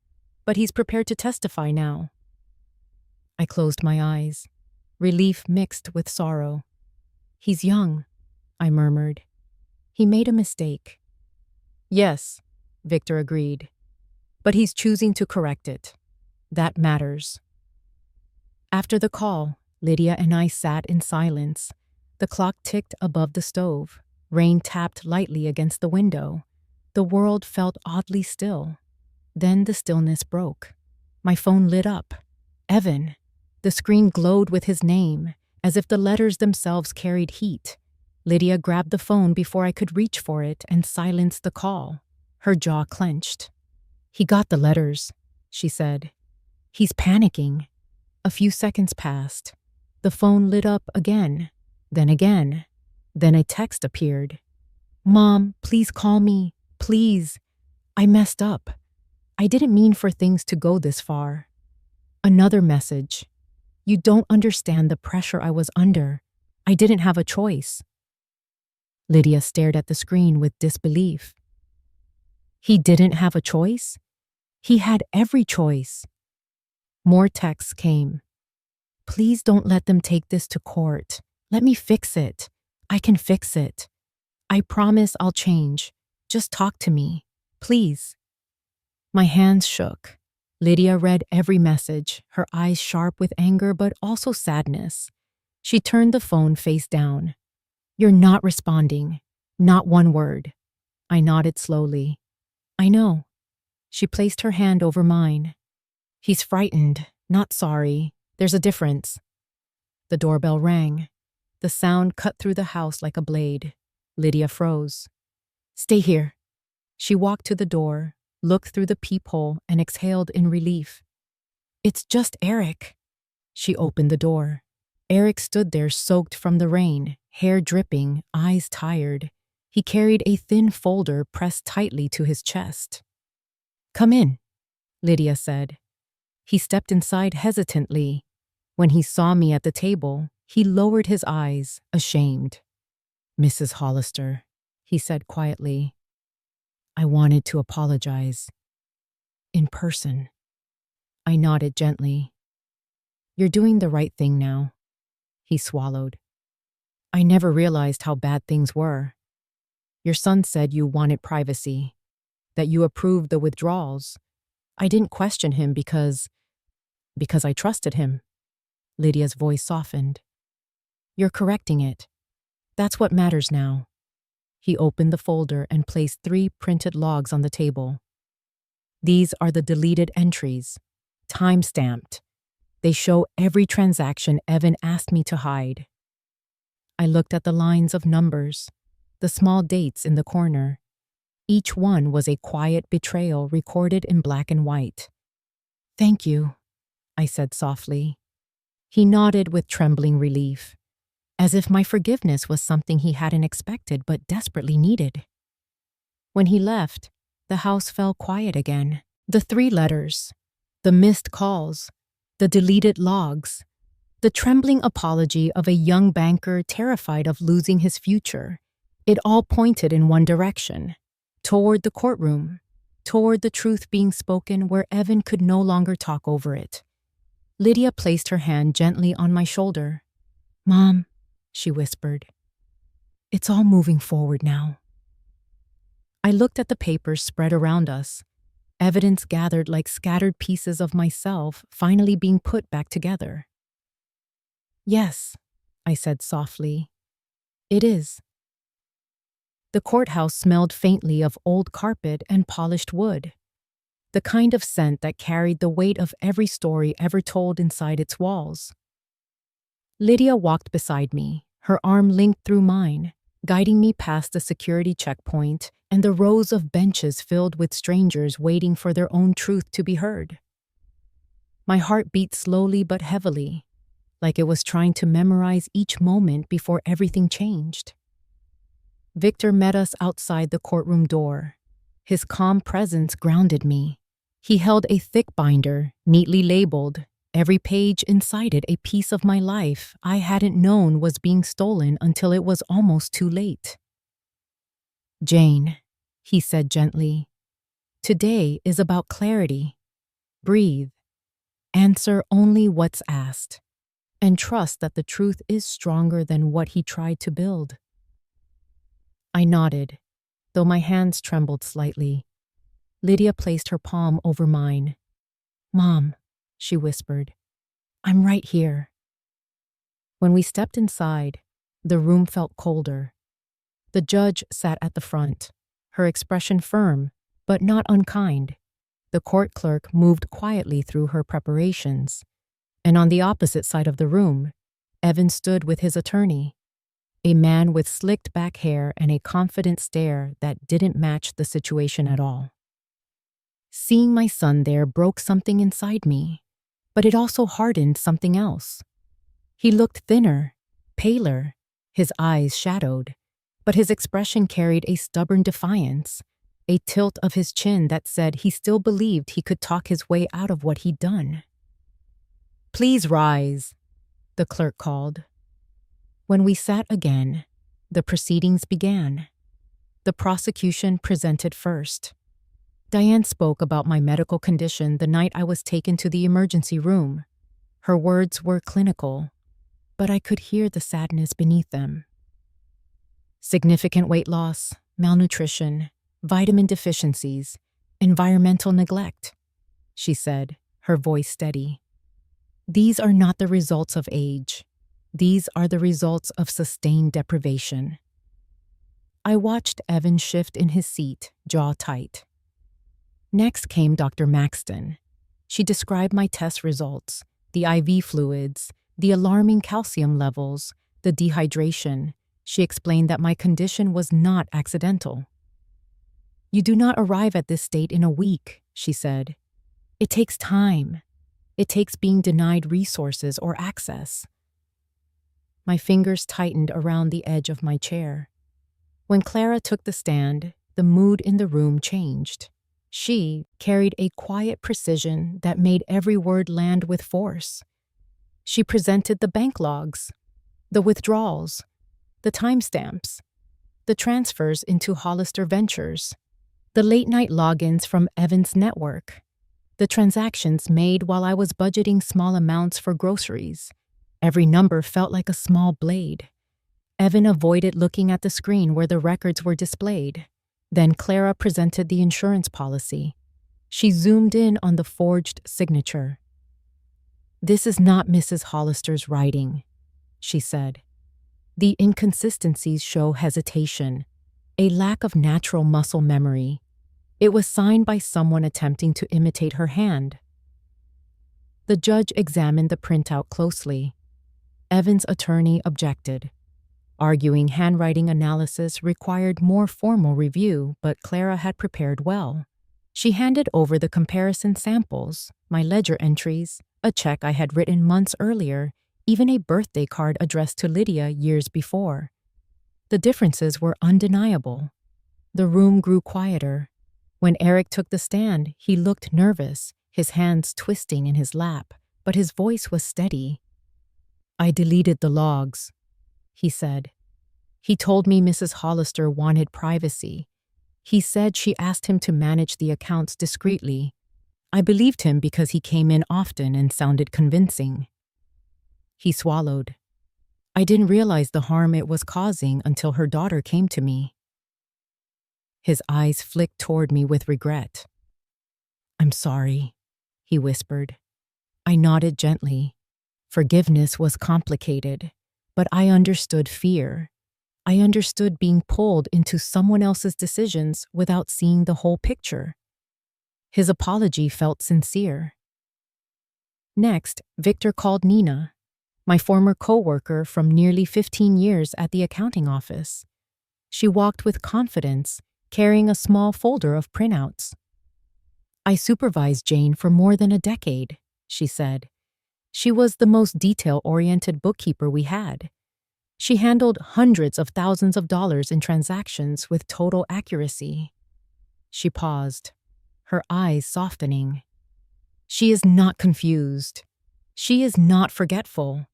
but he's prepared to testify now. I closed my eyes, relief mixed with sorrow. He's young, I murmured. He made a mistake. Yes, Victor agreed. But he's choosing to correct it. That matters. After the call, Lydia and I sat in silence. The clock ticked above the stove. Rain tapped lightly against the window. The world felt oddly still. Then the stillness broke. My phone lit up. Evan. The screen glowed with his name, as if the letters themselves carried heat. Lydia grabbed the phone before I could reach for it and silenced the call. Her jaw clenched. He got the letters, she said. He's panicking. A few seconds passed. The phone lit up again. Then a text appeared. Mom, please call me. Please. I messed up. I didn't mean for things to go this far. Another message. You don't understand the pressure I was under. I didn't have a choice. Lydia stared at the screen with disbelief. He didn't have a choice? He had every choice. More texts came. Please don't let them take this to court. Let me fix it. I can fix it. I promise I'll change. Just talk to me. Please. My hands shook. Lydia read every message, her eyes sharp with anger but also sadness. She turned the phone face down. You're not responding. Not one word. I nodded slowly. I know. She placed her hand over mine. He's frightened, not sorry. There's a difference. The doorbell rang. The sound cut through the house like a blade. Lydia froze. Stay here. She walked to the door, looked through the peephole, and exhaled in relief. It's just Eric. She opened the door. Eric stood there soaked from the rain, hair dripping, eyes tired. He carried a thin folder pressed tightly to his chest. "Come in," Lydia said. He stepped inside hesitantly. When he saw me at the table, he lowered his eyes, ashamed. "Mrs. Hollister," he said quietly, "I wanted to apologize. In person." I nodded gently. "You're doing the right thing now." He swallowed. "I never realized how bad things were. Your son said you wanted privacy, that you approved the withdrawals. I didn't question him because I trusted him." Lydia's voice softened. "You're correcting it. That's what matters now." He opened the folder and placed 3 printed logs on the table. "These are the deleted entries, time-stamped. They show every transaction Evan asked me to hide." I looked at the lines of numbers, the small dates in the corner. Each one was a quiet betrayal recorded in black and white. "Thank you," I said softly. He nodded with trembling relief, as if my forgiveness was something he hadn't expected but desperately needed. When he left, the house fell quiet again. The 3 letters, the missed calls, the deleted logs, the trembling apology of a young banker terrified of losing his future. It all pointed in one direction, toward the courtroom, toward the truth being spoken where Evan could no longer talk over it. Lydia placed her hand gently on my shoulder. "Mom," she whispered, "it's all moving forward now." I looked at the papers spread around us, evidence gathered like scattered pieces of myself finally being put back together. "Yes," I said softly, "it is." The courthouse smelled faintly of old carpet and polished wood, the kind of scent that carried the weight of every story ever told inside its walls. Lydia walked beside me, her arm linked through mine, guiding me past the security checkpoint and the rows of benches filled with strangers waiting for their own truth to be heard. My heart beat slowly but heavily, like it was trying to memorize each moment before everything changed. Victor met us outside the courtroom door. His calm presence grounded me. He held a thick binder, neatly labeled. Every page inside it a piece of my life I hadn't known was being stolen until it was almost too late. "Jane," he said gently, "today is about clarity. Breathe. Answer only what's asked. And trust that the truth is stronger than what he tried to build." I nodded, though my hands trembled slightly. Lydia placed her palm over mine. "Mom," she whispered, "I'm right here." When we stepped inside, the room felt colder. The judge sat at the front, her expression firm, but not unkind. The court clerk moved quietly through her preparations. And on the opposite side of the room, Evan stood with his attorney, a man with slicked back hair and a confident stare that didn't match the situation at all. Seeing my son there broke something inside me, but it also hardened something else. He looked thinner, paler, his eyes shadowed, but his expression carried a stubborn defiance, a tilt of his chin that said he still believed he could talk his way out of what he'd done. "Please rise," the clerk called. When we sat again, the proceedings began. The prosecution presented first. Diane spoke about my medical condition the night I was taken to the emergency room. Her words were clinical, but I could hear the sadness beneath them. "Significant weight loss, malnutrition, vitamin deficiencies, environmental neglect," she said, her voice steady. "These are not the results of age. These are the results of sustained deprivation." I watched Evan shift in his seat, jaw tight. Next came Dr. Maxton. She described my test results, the IV fluids, the alarming calcium levels, the dehydration. She explained that my condition was not accidental. "You do not arrive at this state in a week," she said. "It takes time. It takes being denied resources or access." My fingers tightened around the edge of my chair. When Clara took the stand, the mood in the room changed. She carried a quiet precision that made every word land with force. She presented the bank logs, the withdrawals, the timestamps, the transfers into Hollister Ventures, the late-night logins from Evan's network, the transactions made while I was budgeting small amounts for groceries. Every number felt like a small blade. Evan avoided looking at the screen where the records were displayed. Then Clara presented the insurance policy. She zoomed in on the forged signature. "This is not Mrs. Hollister's writing," she said. "The inconsistencies show hesitation, a lack of natural muscle memory. It was signed by someone attempting to imitate her hand." The judge examined the printout closely. Evan's attorney objected, arguing handwriting analysis required more formal review, but Clara had prepared well. She handed over the comparison samples, my ledger entries, a check I had written months earlier, even a birthday card addressed to Lydia years before. The differences were undeniable. The room grew quieter. When Eric took the stand, he looked nervous, his hands twisting in his lap, but his voice was steady. "I deleted the logs," he said. "He told me Mrs. Hollister wanted privacy. He said she asked him to manage the accounts discreetly. I believed him because he came in often and sounded convincing." He swallowed. "I didn't realize the harm it was causing until her daughter came to me." His eyes flicked toward me with regret. "I'm sorry," he whispered. I nodded gently. Forgiveness was complicated, but I understood fear. I understood being pulled into someone else's decisions without seeing the whole picture. His apology felt sincere. Next, Victor called Nina, my former coworker from nearly 15 years at the accounting office. She walked with confidence, carrying a small folder of printouts. "I supervised Jane for more than a decade," she said. "She was the most detail-oriented bookkeeper we had. She handled hundreds of thousands of dollars in transactions with total accuracy." She paused, her eyes softening. "She is not confused. She is not forgetful.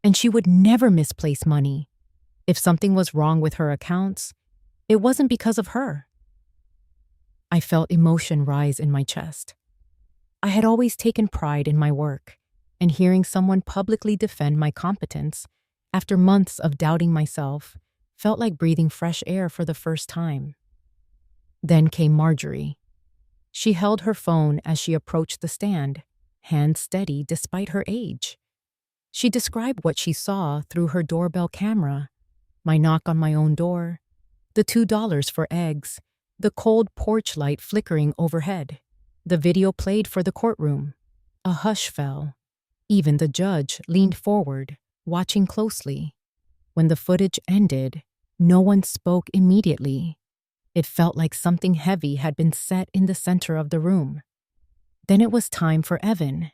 And she would never misplace money. If something was wrong with her accounts, it wasn't because of her." I felt emotion rise in my chest. I had always taken pride in my work, and hearing someone publicly defend my competence after months of doubting myself felt like breathing fresh air for the first time. Then came Marjorie. She held her phone as she approached the stand, hands steady despite her age. She described what she saw through her doorbell camera, my knock on my own door, the $2 for eggs, the cold porch light flickering overhead. The video played for the courtroom. A hush fell. Even the judge leaned forward, watching closely. When the footage ended, no one spoke immediately. It felt like something heavy had been set in the center of the room. Then it was time for Evan.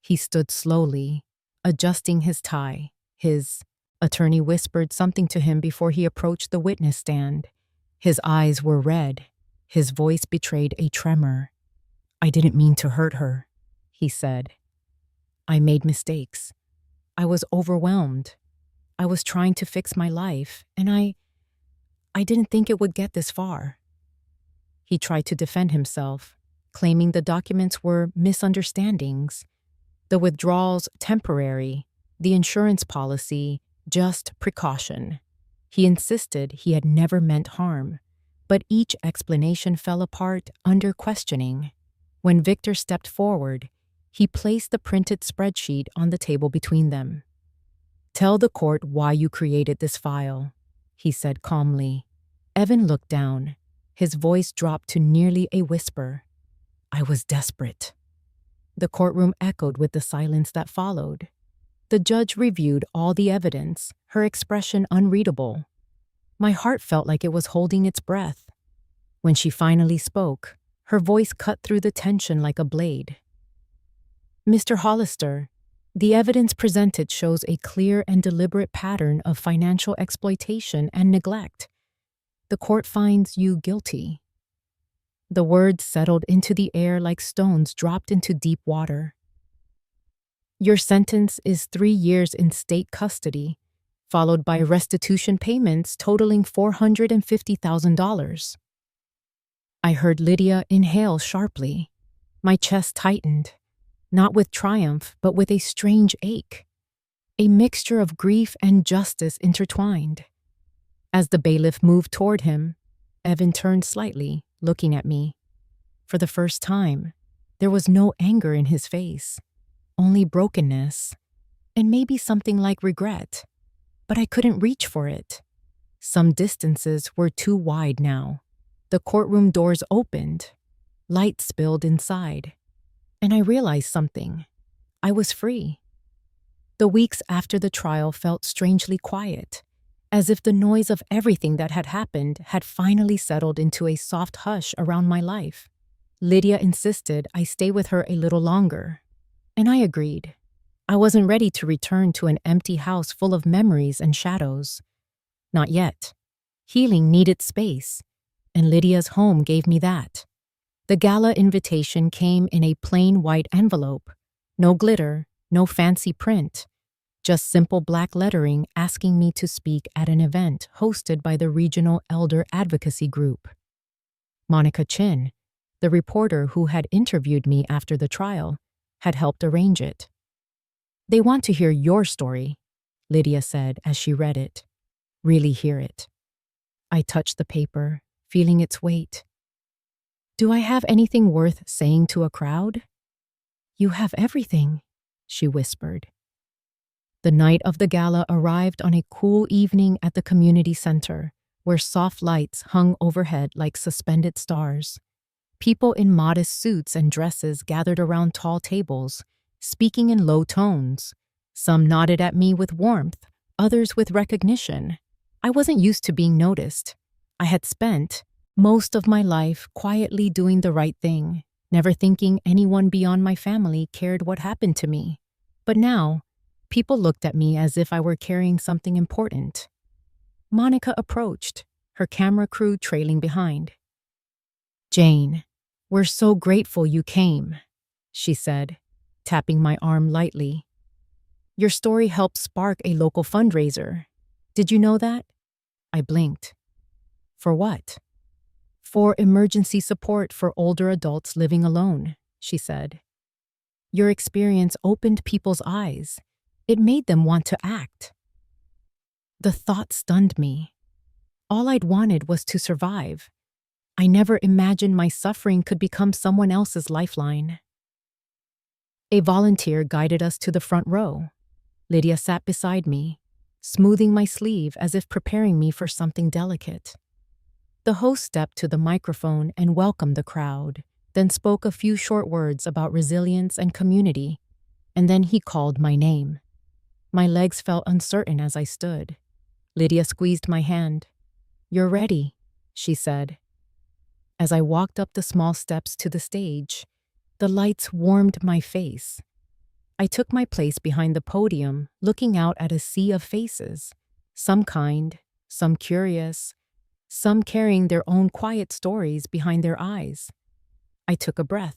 He stood slowly, adjusting his tie. His attorney whispered something to him before he approached the witness stand. His eyes were red. His voice betrayed a tremor. "I didn't mean to hurt her," he said. "I made mistakes. I was overwhelmed. I was trying to fix my life, and I didn't think it would get this far." He tried to defend himself, claiming the documents were misunderstandings, the withdrawals temporary, the insurance policy just precaution. He insisted he had never meant harm, but each explanation fell apart under questioning. When Victor stepped forward, he placed the printed spreadsheet on the table between them. "Tell the court why you created this file," he said calmly. Evan looked down. His voice dropped to nearly a whisper. "I was desperate." The courtroom echoed with the silence that followed. The judge reviewed all the evidence, her expression unreadable. My heart felt like it was holding its breath. When she finally spoke, her voice cut through the tension like a blade. "Mr. Hollister, The evidence presented shows a clear and deliberate pattern of financial exploitation and neglect. The court finds you guilty." The words settled into the air like stones dropped into deep water. "Your sentence is 3 years in state custody, followed by restitution payments totaling $450,000. I heard Lydia inhale sharply. My chest tightened, not with triumph, but with a strange ache, a mixture of grief and justice intertwined. As the bailiff moved toward him, Evan turned slightly, looking at me. For the first time, there was no anger in his face, only brokenness, and maybe something like regret. But I couldn't reach for it. Some distances were too wide now. The courtroom doors opened. Light spilled inside. And I realized something. I was free. The weeks after the trial felt strangely quiet, as if the noise of everything that had happened had finally settled into a soft hush around my life. Lydia insisted I stay with her a little longer, and I agreed. I wasn't ready to return to an empty house full of memories and shadows. Not yet. Healing needed space, and Lydia's home gave me that. The gala invitation came in a plain white envelope. No glitter, no fancy print. Just simple black lettering asking me to speak at an event hosted by the Regional Elder Advocacy Group. Monica Chin, the reporter who had interviewed me after the trial, had helped arrange it. "They want to hear your story," Lydia said as she read it. "Really hear it." I touched the paper, feeling its weight. "Do I have anything worth saying to a crowd?" "You have everything," she whispered. The night of the gala arrived on a cool evening at the community center, where soft lights hung overhead like suspended stars. People in modest suits and dresses gathered around tall tables, speaking in low tones. Some nodded at me with warmth, others with recognition. I wasn't used to being noticed. I had spent most of my life quietly doing the right thing, never thinking anyone beyond my family cared what happened to me. But now, people looked at me as if I were carrying something important. Monica approached, her camera crew trailing behind. "Jane, we're so grateful you came," she said, tapping my arm lightly. "Your story helped spark a local fundraiser. Did you know that?" I blinked. "For what?" "For emergency support for older adults living alone," she said. "Your experience opened people's eyes. It made them want to act." The thought stunned me. All I'd wanted was to survive. I never imagined my suffering could become someone else's lifeline. A volunteer guided us to the front row. Lydia sat beside me, smoothing my sleeve as if preparing me for something delicate. The host stepped to the microphone and welcomed the crowd, then spoke a few short words about resilience and community, and then he called my name. My legs felt uncertain as I stood. Lydia squeezed my hand. "You're ready," she said. As I walked up the small steps to the stage, the lights warmed my face. I took my place behind the podium, looking out at a sea of faces, some kind, some curious, some carrying their own quiet stories behind their eyes. I took a breath.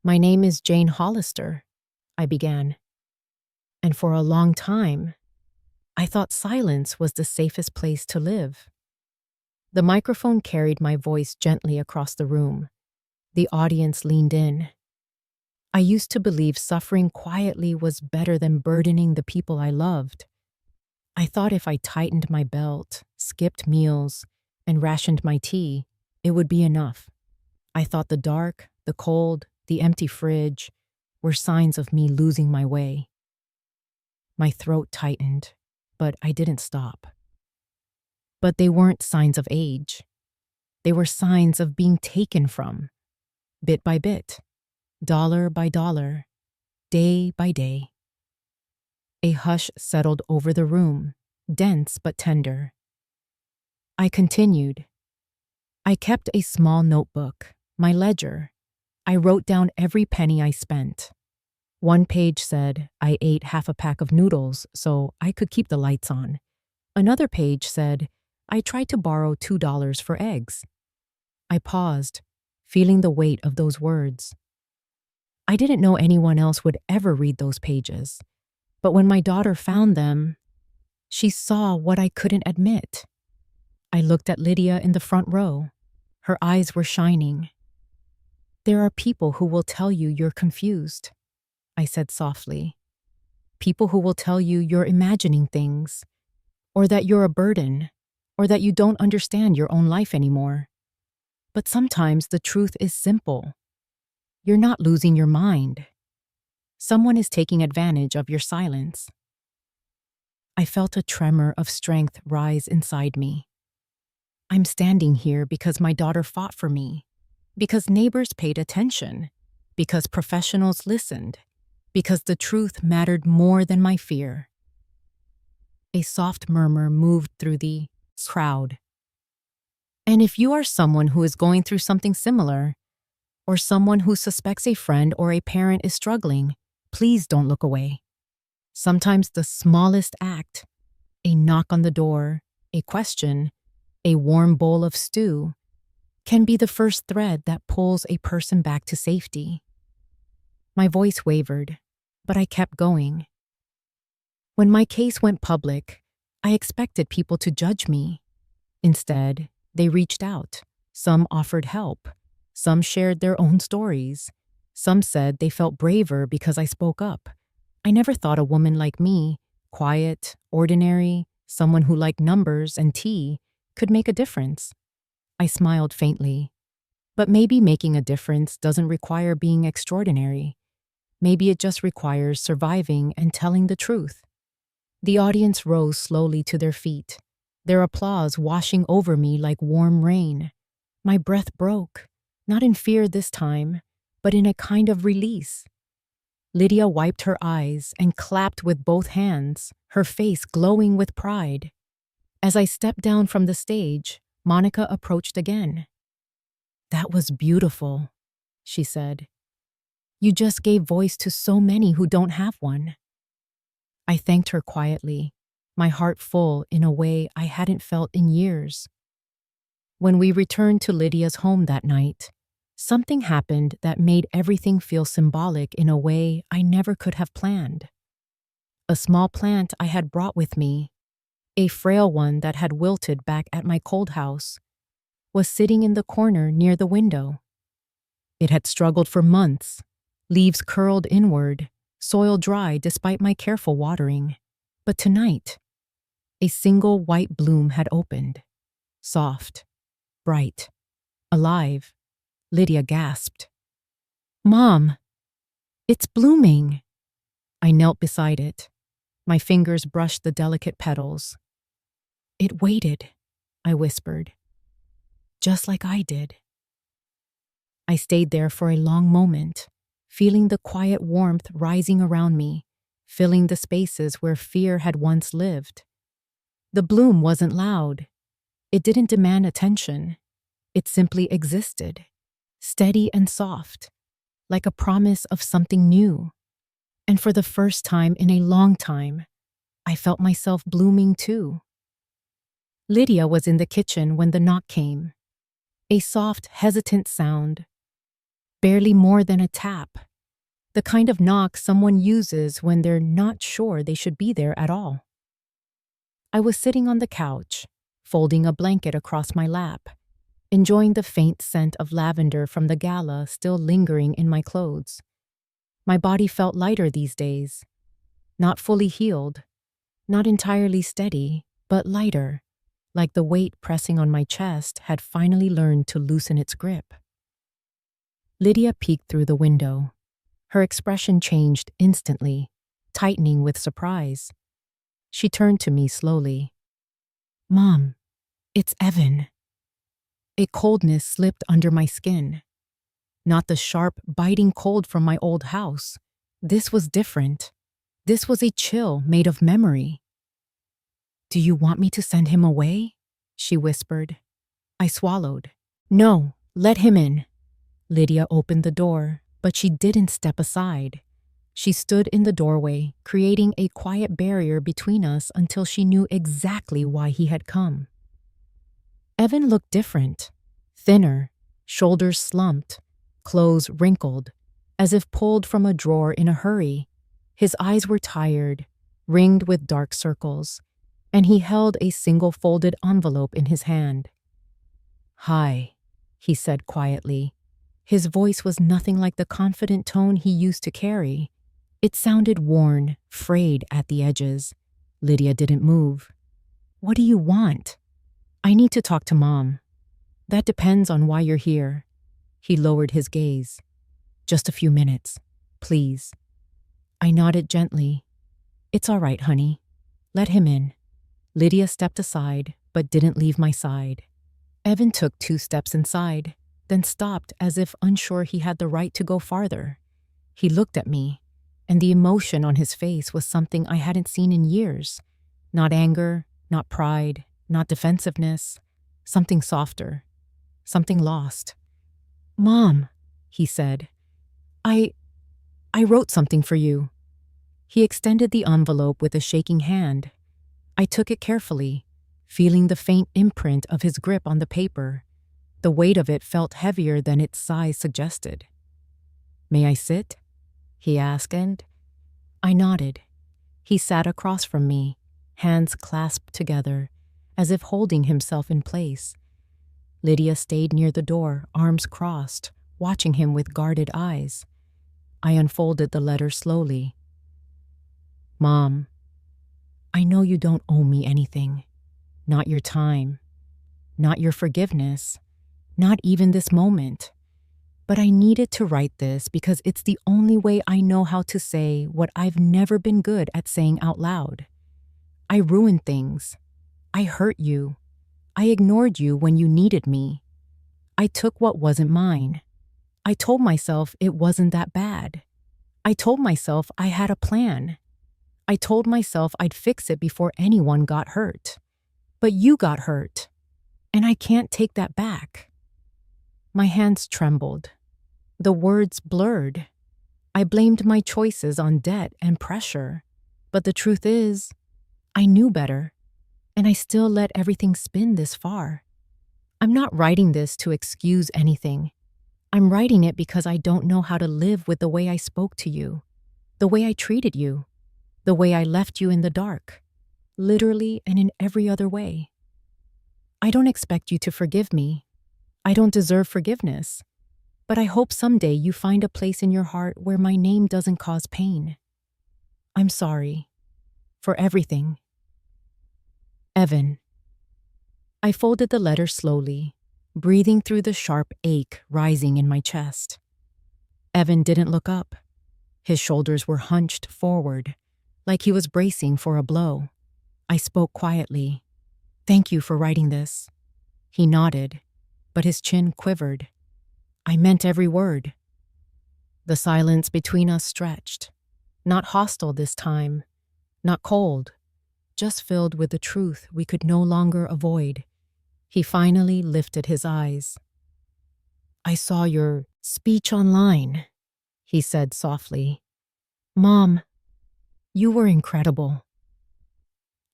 "My name is Jane Hollister," I began. And for a long time, I thought silence was the safest place to live. The microphone carried my voice gently across the room. The audience leaned in. I used to believe suffering quietly was better than burdening the people I loved. I thought if I tightened my belt, skipped meals, and rationed my tea, it would be enough. I thought the dark, the cold, the empty fridge were signs of me losing my way. My throat tightened, but I didn't stop. But they weren't signs of age. They were signs of being taken from, bit by bit, dollar by dollar, day by day. A hush settled over the room, dense but tender. I continued. I kept a small notebook, my ledger. I wrote down every penny I spent. One page said I ate half a pack of noodles so I could keep the lights on. Another page said I tried to borrow $2 for eggs. I paused, feeling the weight of those words. I didn't know anyone else would ever read those pages, but when my daughter found them, she saw what I couldn't admit. I looked at Lydia in the front row. Her eyes were shining. "There are people who will tell you you're confused," I said softly. "People who will tell you you're imagining things, or that you're a burden, or that you don't understand your own life anymore. But sometimes the truth is simple. You're not losing your mind. Someone is taking advantage of your silence." I felt a tremor of strength rise inside me. I'm standing here because my daughter fought for me, because neighbors paid attention, because professionals listened, because the truth mattered more than my fear. A soft murmur moved through the crowd. And if you are someone who is going through something similar, or someone who suspects a friend or a parent is struggling, please don't look away. Sometimes the smallest act, a knock on the door, a question, a warm bowl of stew, can be the first thread that pulls a person back to safety. My voice wavered, but I kept going. When my case went public, I expected people to judge me. Instead, they reached out. Some offered help. Some shared their own stories. Some said they felt braver because I spoke up. I never thought a woman like me, quiet, ordinary, someone who liked numbers and tea, could make a difference. I smiled faintly. But maybe making a difference doesn't require being extraordinary. Maybe it just requires surviving and telling the truth. The audience rose slowly to their feet, their applause washing over me like warm rain. My breath broke, not in fear this time, but in a kind of release. Lydia wiped her eyes and clapped with both hands, her face glowing with pride. As I stepped down from the stage, Monica approached again. "That was beautiful," she said. "You just gave voice to so many who don't have one." I thanked her quietly, my heart full in a way I hadn't felt in years. When we returned to Lydia's home that night, something happened that made everything feel symbolic in a way I never could have planned. A small plant I had brought with me, a frail one that had wilted back at my cold house, was sitting in the corner near the window. It had struggled for months, leaves curled inward, soil dry despite my careful watering. But tonight, a single white bloom had opened. Soft, bright, alive. Lydia gasped. "Mom, it's blooming." I knelt beside it. My fingers brushed the delicate petals. "It waited," I whispered. "Just like I did." I stayed there for a long moment, feeling the quiet warmth rising around me, filling the spaces where fear had once lived. The bloom wasn't loud. It didn't demand attention. It simply existed, steady and soft, like a promise of something new. And for the first time in a long time, I felt myself blooming too. Lydia was in the kitchen when the knock came. A soft, hesitant sound, barely more than a tap, the kind of knock someone uses when they're not sure they should be there at all. I was sitting on the couch, folding a blanket across my lap, enjoying the faint scent of lavender from the gala still lingering in my clothes. My body felt lighter these days, not fully healed, not entirely steady, but lighter, like the weight pressing on my chest had finally learned to loosen its grip. Lydia peeked through the window. Her expression changed instantly, tightening with surprise. She turned to me slowly. "Mom, it's Evan." A coldness slipped under my skin. Not the sharp, biting cold from my old house. This was different. This was a chill made of memory. "Do you want me to send him away?" she whispered. I swallowed. "No, let him in." Lydia opened the door, but she didn't step aside. She stood in the doorway, creating a quiet barrier between us until she knew exactly why he had come. Evan looked different, thinner, shoulders slumped, clothes wrinkled, as if pulled from a drawer in a hurry. His eyes were tired, ringed with dark circles, and he held a single folded envelope in his hand. "Hi," he said quietly. His voice was nothing like the confident tone he used to carry. It sounded worn, frayed at the edges. Lydia didn't move. "What do you want?" "I need to talk to Mom." "That depends on why you're here." He lowered his gaze. "Just a few minutes, please." I nodded gently. "It's all right, honey. Let him in." Lydia stepped aside, but didn't leave my side. Evan took 2 steps inside, then stopped as if unsure he had the right to go farther. He looked at me, and the emotion on his face was something I hadn't seen in years. Not anger, not pride, not defensiveness. Something softer. Something lost. "Mom," he said, I wrote something for you." He extended the envelope with a shaking hand. I took it carefully, feeling the faint imprint of his grip on the paper. The weight of it felt heavier than its size suggested. "May I sit?" he asked, and I nodded. He sat across from me, hands clasped together, as if holding himself in place. Lydia stayed near the door, arms crossed, watching him with guarded eyes. I unfolded the letter slowly. "Mom, I know you don't owe me anything. Not your time. Not your forgiveness. Not even this moment. But I needed to write this because it's the only way I know how to say what I've never been good at saying out loud. I ruined things. I hurt you. I ignored you when you needed me. I took what wasn't mine. I told myself it wasn't that bad. I told myself I had a plan. I told myself I'd fix it before anyone got hurt. But you got hurt, and I can't take that back." My hands trembled. The words blurred. I blamed my choices on debt and pressure. But the truth is, I knew better, and I still let everything spin this far. I'm not writing this to excuse anything. I'm writing it because I don't know how to live with the way I spoke to you, the way I treated you, the way I left you in the dark, literally and in every other way. I don't expect you to forgive me. I don't deserve forgiveness. But I hope someday you find a place in your heart where my name doesn't cause pain. I'm sorry. For everything. Evan. I folded the letter slowly, breathing through the sharp ache rising in my chest. Evan didn't look up. His shoulders were hunched forward, like he was bracing for a blow. I spoke quietly. "Thank you for writing this." He nodded, but his chin quivered. I meant every word. The silence between us stretched, not hostile this time, not cold, just filled with the truth we could no longer avoid. He finally lifted his eyes. "I saw your speech online," he said softly. "Mom, you were incredible."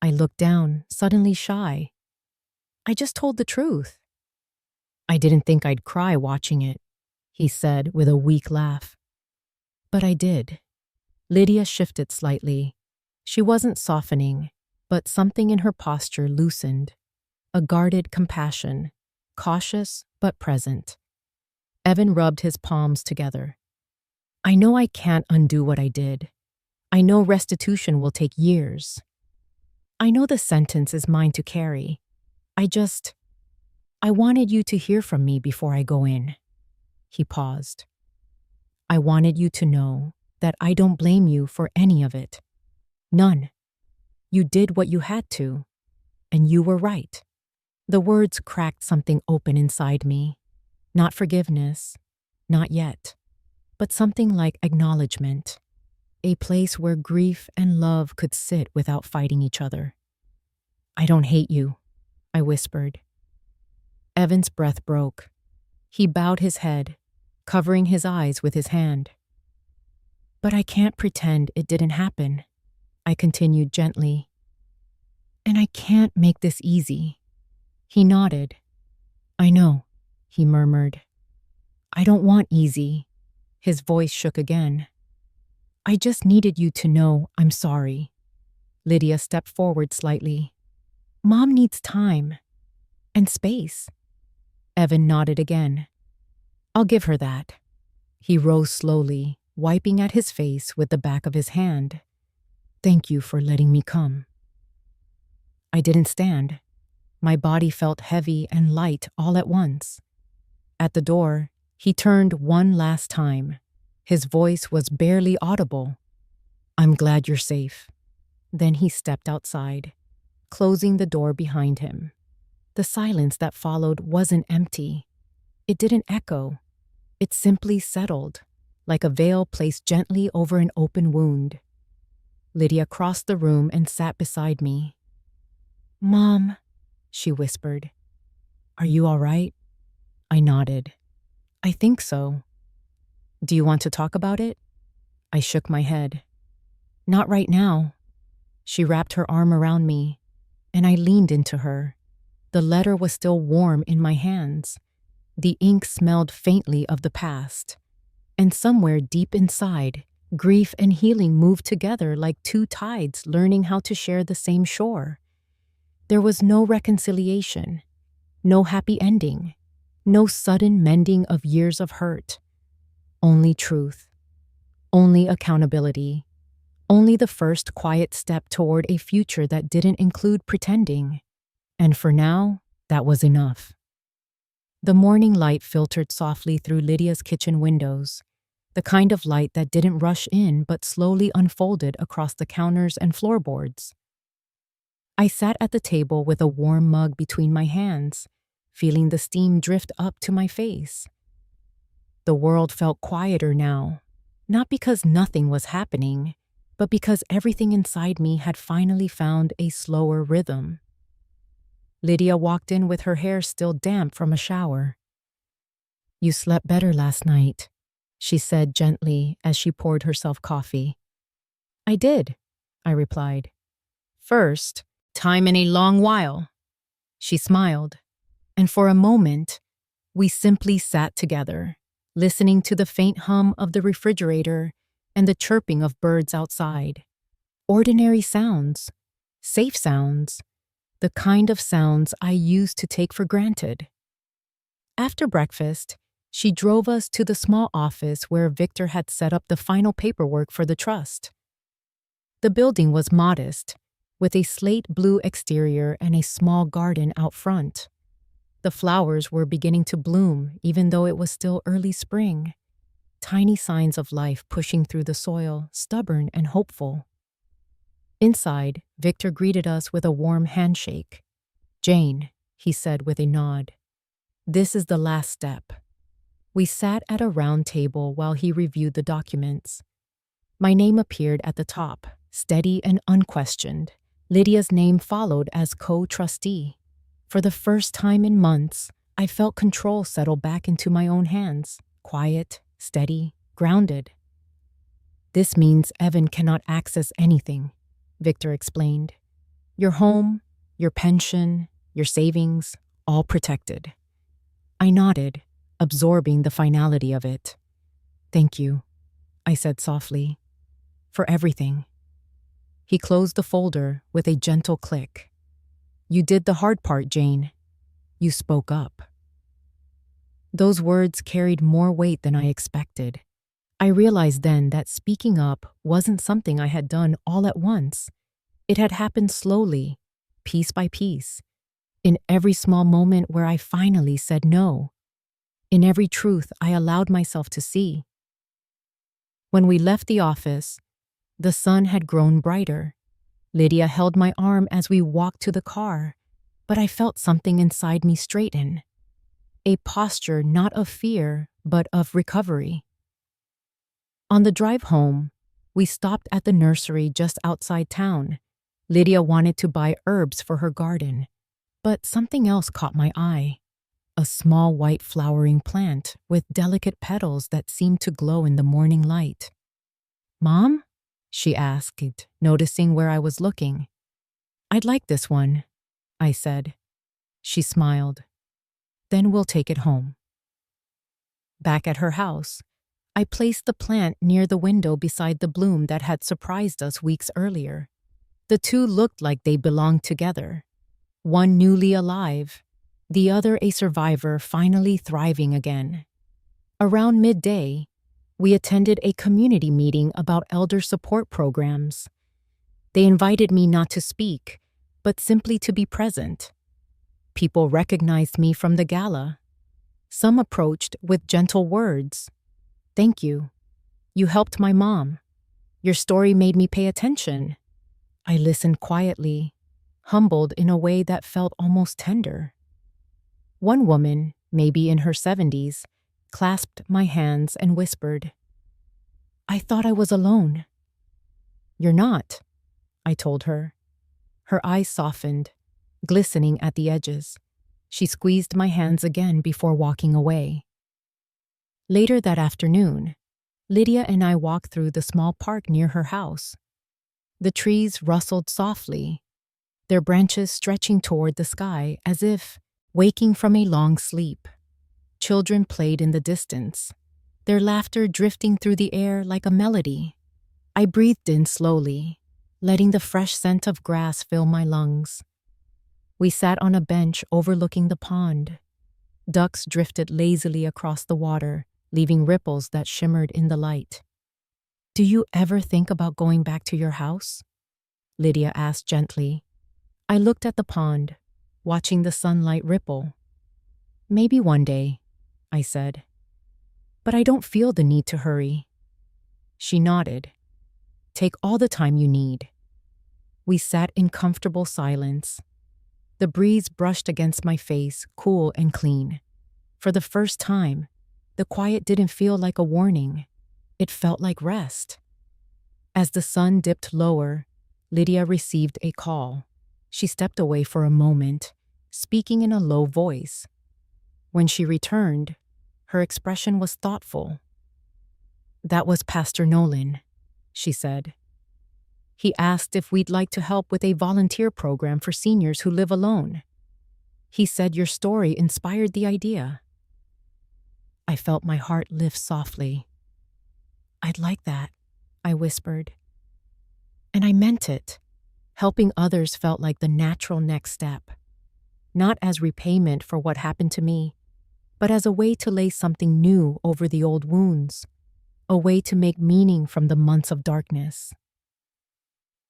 I looked down, suddenly shy. "I just told the truth." "I didn't think I'd cry watching it," he said with a weak laugh. But I did. Lydia shifted slightly. She wasn't softening, but something in her posture loosened. A guarded compassion, cautious but present. Evan rubbed his palms together. "I know I can't undo what I did. I know restitution will take years. I know the sentence is mine to carry. I wanted you to hear from me before I go in." He paused. "I wanted you to know that I don't blame you for any of it. None. You did what you had to, and you were right." The words cracked something open inside me. Not forgiveness, not yet, but something like acknowledgement. A place where grief and love could sit without fighting each other. "I don't hate you," I whispered. Evan's breath broke. He bowed his head, covering his eyes with his hand. But I can't pretend it didn't happen, I continued gently. And I can't make this easy. He nodded. I know, he murmured. I don't want easy. His voice shook again. I just needed you to know I'm sorry. Lydia stepped forward slightly. Mom needs time. And space. Evan nodded again. I'll give her that. He rose slowly, wiping at his face with the back of his hand. Thank you for letting me come. I didn't stand. My body felt heavy and light all at once. At the door, he turned one last time. His voice was barely audible. I'm glad you're safe. Then he stepped outside, closing the door behind him. The silence that followed wasn't empty. It didn't echo. It simply settled, like a veil placed gently over an open wound. Lydia crossed the room and sat beside me. Mom, she whispered. Are you all right? I nodded. I think so. Do you want to talk about it? I shook my head. Not right now. She wrapped her arm around me, and I leaned into her. The letter was still warm in my hands. The ink smelled faintly of the past. And somewhere deep inside, grief and healing moved together like two tides learning how to share the same shore. There was no reconciliation, no happy ending, no sudden mending of years of hurt. Only truth, only accountability, only the first quiet step toward a future that didn't include pretending. And for now, that was enough. The morning light filtered softly through Lydia's kitchen windows, the kind of light that didn't rush in but slowly unfolded across the counters and floorboards. I sat at the table with a warm mug between my hands, feeling the steam drift up to my face. The world felt quieter now, not because nothing was happening, but because everything inside me had finally found a slower rhythm. Lydia walked in with her hair still damp from a shower. You slept better last night, she said gently as she poured herself coffee. I did, I replied. First time in a long while. She smiled, and for a moment, we simply sat together, listening to the faint hum of the refrigerator and the chirping of birds outside. Ordinary sounds, safe sounds, the kind of sounds I used to take for granted. After breakfast, she drove us to the small office where Victor had set up the final paperwork for the trust. The building was modest, with a slate blue exterior and a small garden out front. The flowers were beginning to bloom even though it was still early spring. Tiny signs of life pushing through the soil, stubborn and hopeful. Inside, Victor greeted us with a warm handshake. Jane, he said with a nod. This is the last step. We sat at a round table while he reviewed the documents. My name appeared at the top, steady and unquestioned. Lydia's name followed as co-trustee. For the first time in months, I felt control settle back into my own hands, quiet, steady, grounded. This means Evan cannot access anything, Victor explained. Your home, your pension, your savings, all protected. I nodded, absorbing the finality of it. Thank you, I said softly, for everything. He closed the folder with a gentle click. You did the hard part, Jane. You spoke up. Those words carried more weight than I expected. I realized then that speaking up wasn't something I had done all at once. It had happened slowly, piece by piece, in every small moment where I finally said no, in every truth I allowed myself to see. When we left the office, the sun had grown brighter. Lydia held my arm as we walked to the car, but I felt something inside me straighten. A posture not of fear, but of recovery. On the drive home, we stopped at the nursery just outside town. Lydia wanted to buy herbs for her garden, but something else caught my eye. A small white flowering plant with delicate petals that seemed to glow in the morning light. Mom? She asked, noticing where I was looking. I'd like this one, I said. She smiled. Then we'll take it home. Back at her house, I placed the plant near the window beside the bloom that had surprised us weeks earlier. The two looked like they belonged together. One newly alive, the other a survivor finally thriving again. Around midday, we attended a community meeting about elder support programs. They invited me not to speak, but simply to be present. People recognized me from the gala. Some approached with gentle words. Thank you. You helped my mom. Your story made me pay attention. I listened quietly, humbled in a way that felt almost tender. One woman, maybe in her 70s, clasped my hands and whispered, I thought I was alone. You're not, I told her. Her eyes softened, glistening at the edges. She squeezed my hands again before walking away. Later that afternoon, Lydia and I walked through the small park near her house. The trees rustled softly, their branches stretching toward the sky as if waking from a long sleep. Children played in the distance, their laughter drifting through the air like a melody. I breathed in slowly, letting the fresh scent of grass fill my lungs. We sat on a bench overlooking the pond. Ducks drifted lazily across the water, leaving ripples that shimmered in the light. Do you ever think about going back to your house? Lydia asked gently. I looked at the pond, watching the sunlight ripple. Maybe one day, I said. But I don't feel the need to hurry. She nodded. Take all the time you need. We sat in comfortable silence. The breeze brushed against my face, cool and clean. For the first time, the quiet didn't feel like a warning. It felt like rest. As the sun dipped lower, Lydia received a call. She stepped away for a moment, speaking in a low voice. When she returned, her expression was thoughtful. That was Pastor Nolan, she said. He asked if we'd like to help with a volunteer program for seniors who live alone. He said your story inspired the idea. I felt my heart lift softly. I'd like that, I whispered. And I meant it. Helping others felt like the natural next step. Not as repayment for what happened to me, but as a way to lay something new over the old wounds, a way to make meaning from the months of darkness.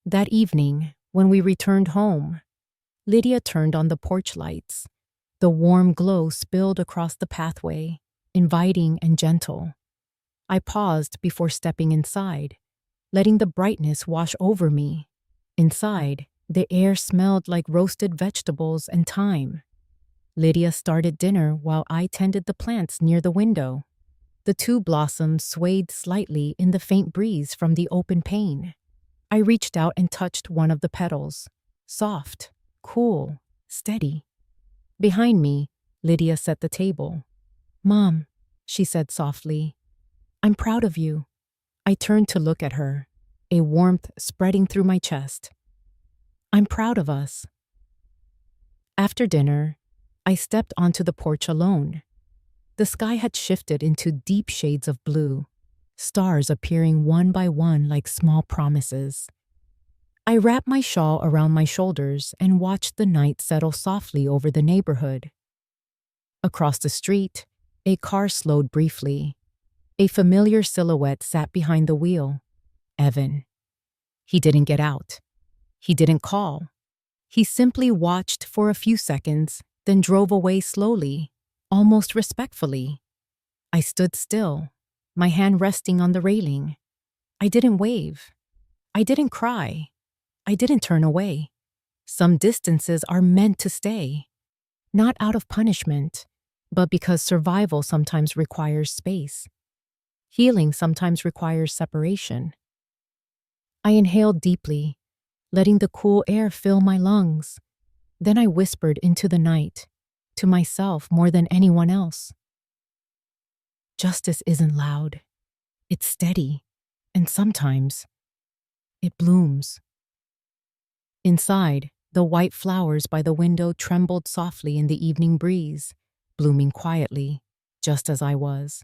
That evening, when we returned home, Lydia turned on the porch lights. The warm glow spilled across the pathway, inviting and gentle. I paused before stepping inside, letting the brightness wash over me. Inside, the air smelled like roasted vegetables and thyme. Lydia started dinner while I tended the plants near the window. The two blossoms swayed slightly in the faint breeze from the open pane. I reached out and touched one of the petals. Soft, cool, steady. Behind me, Lydia set the table. Mom, she said softly, I'm proud of you. I turned to look at her, a warmth spreading through my chest. I'm proud of us. After dinner, I stepped onto the porch alone. The sky had shifted into deep shades of blue, stars appearing one by one like small promises. I wrapped my shawl around my shoulders and watched the night settle softly over the neighborhood. Across the street, a car slowed briefly. A familiar silhouette sat behind the wheel. Evan. He didn't get out. He didn't call. He simply watched for a few seconds, then drove away slowly, almost respectfully. I stood still, my hand resting on the railing. I didn't wave. I didn't cry. I didn't turn away. Some distances are meant to stay, not out of punishment, but because survival sometimes requires space. Healing sometimes requires separation. I inhaled deeply, letting the cool air fill my lungs. Then I whispered into the night, to myself more than anyone else. Justice isn't loud. It's steady, and sometimes it blooms. Inside, the white flowers by the window trembled softly in the evening breeze, blooming quietly, just as I was.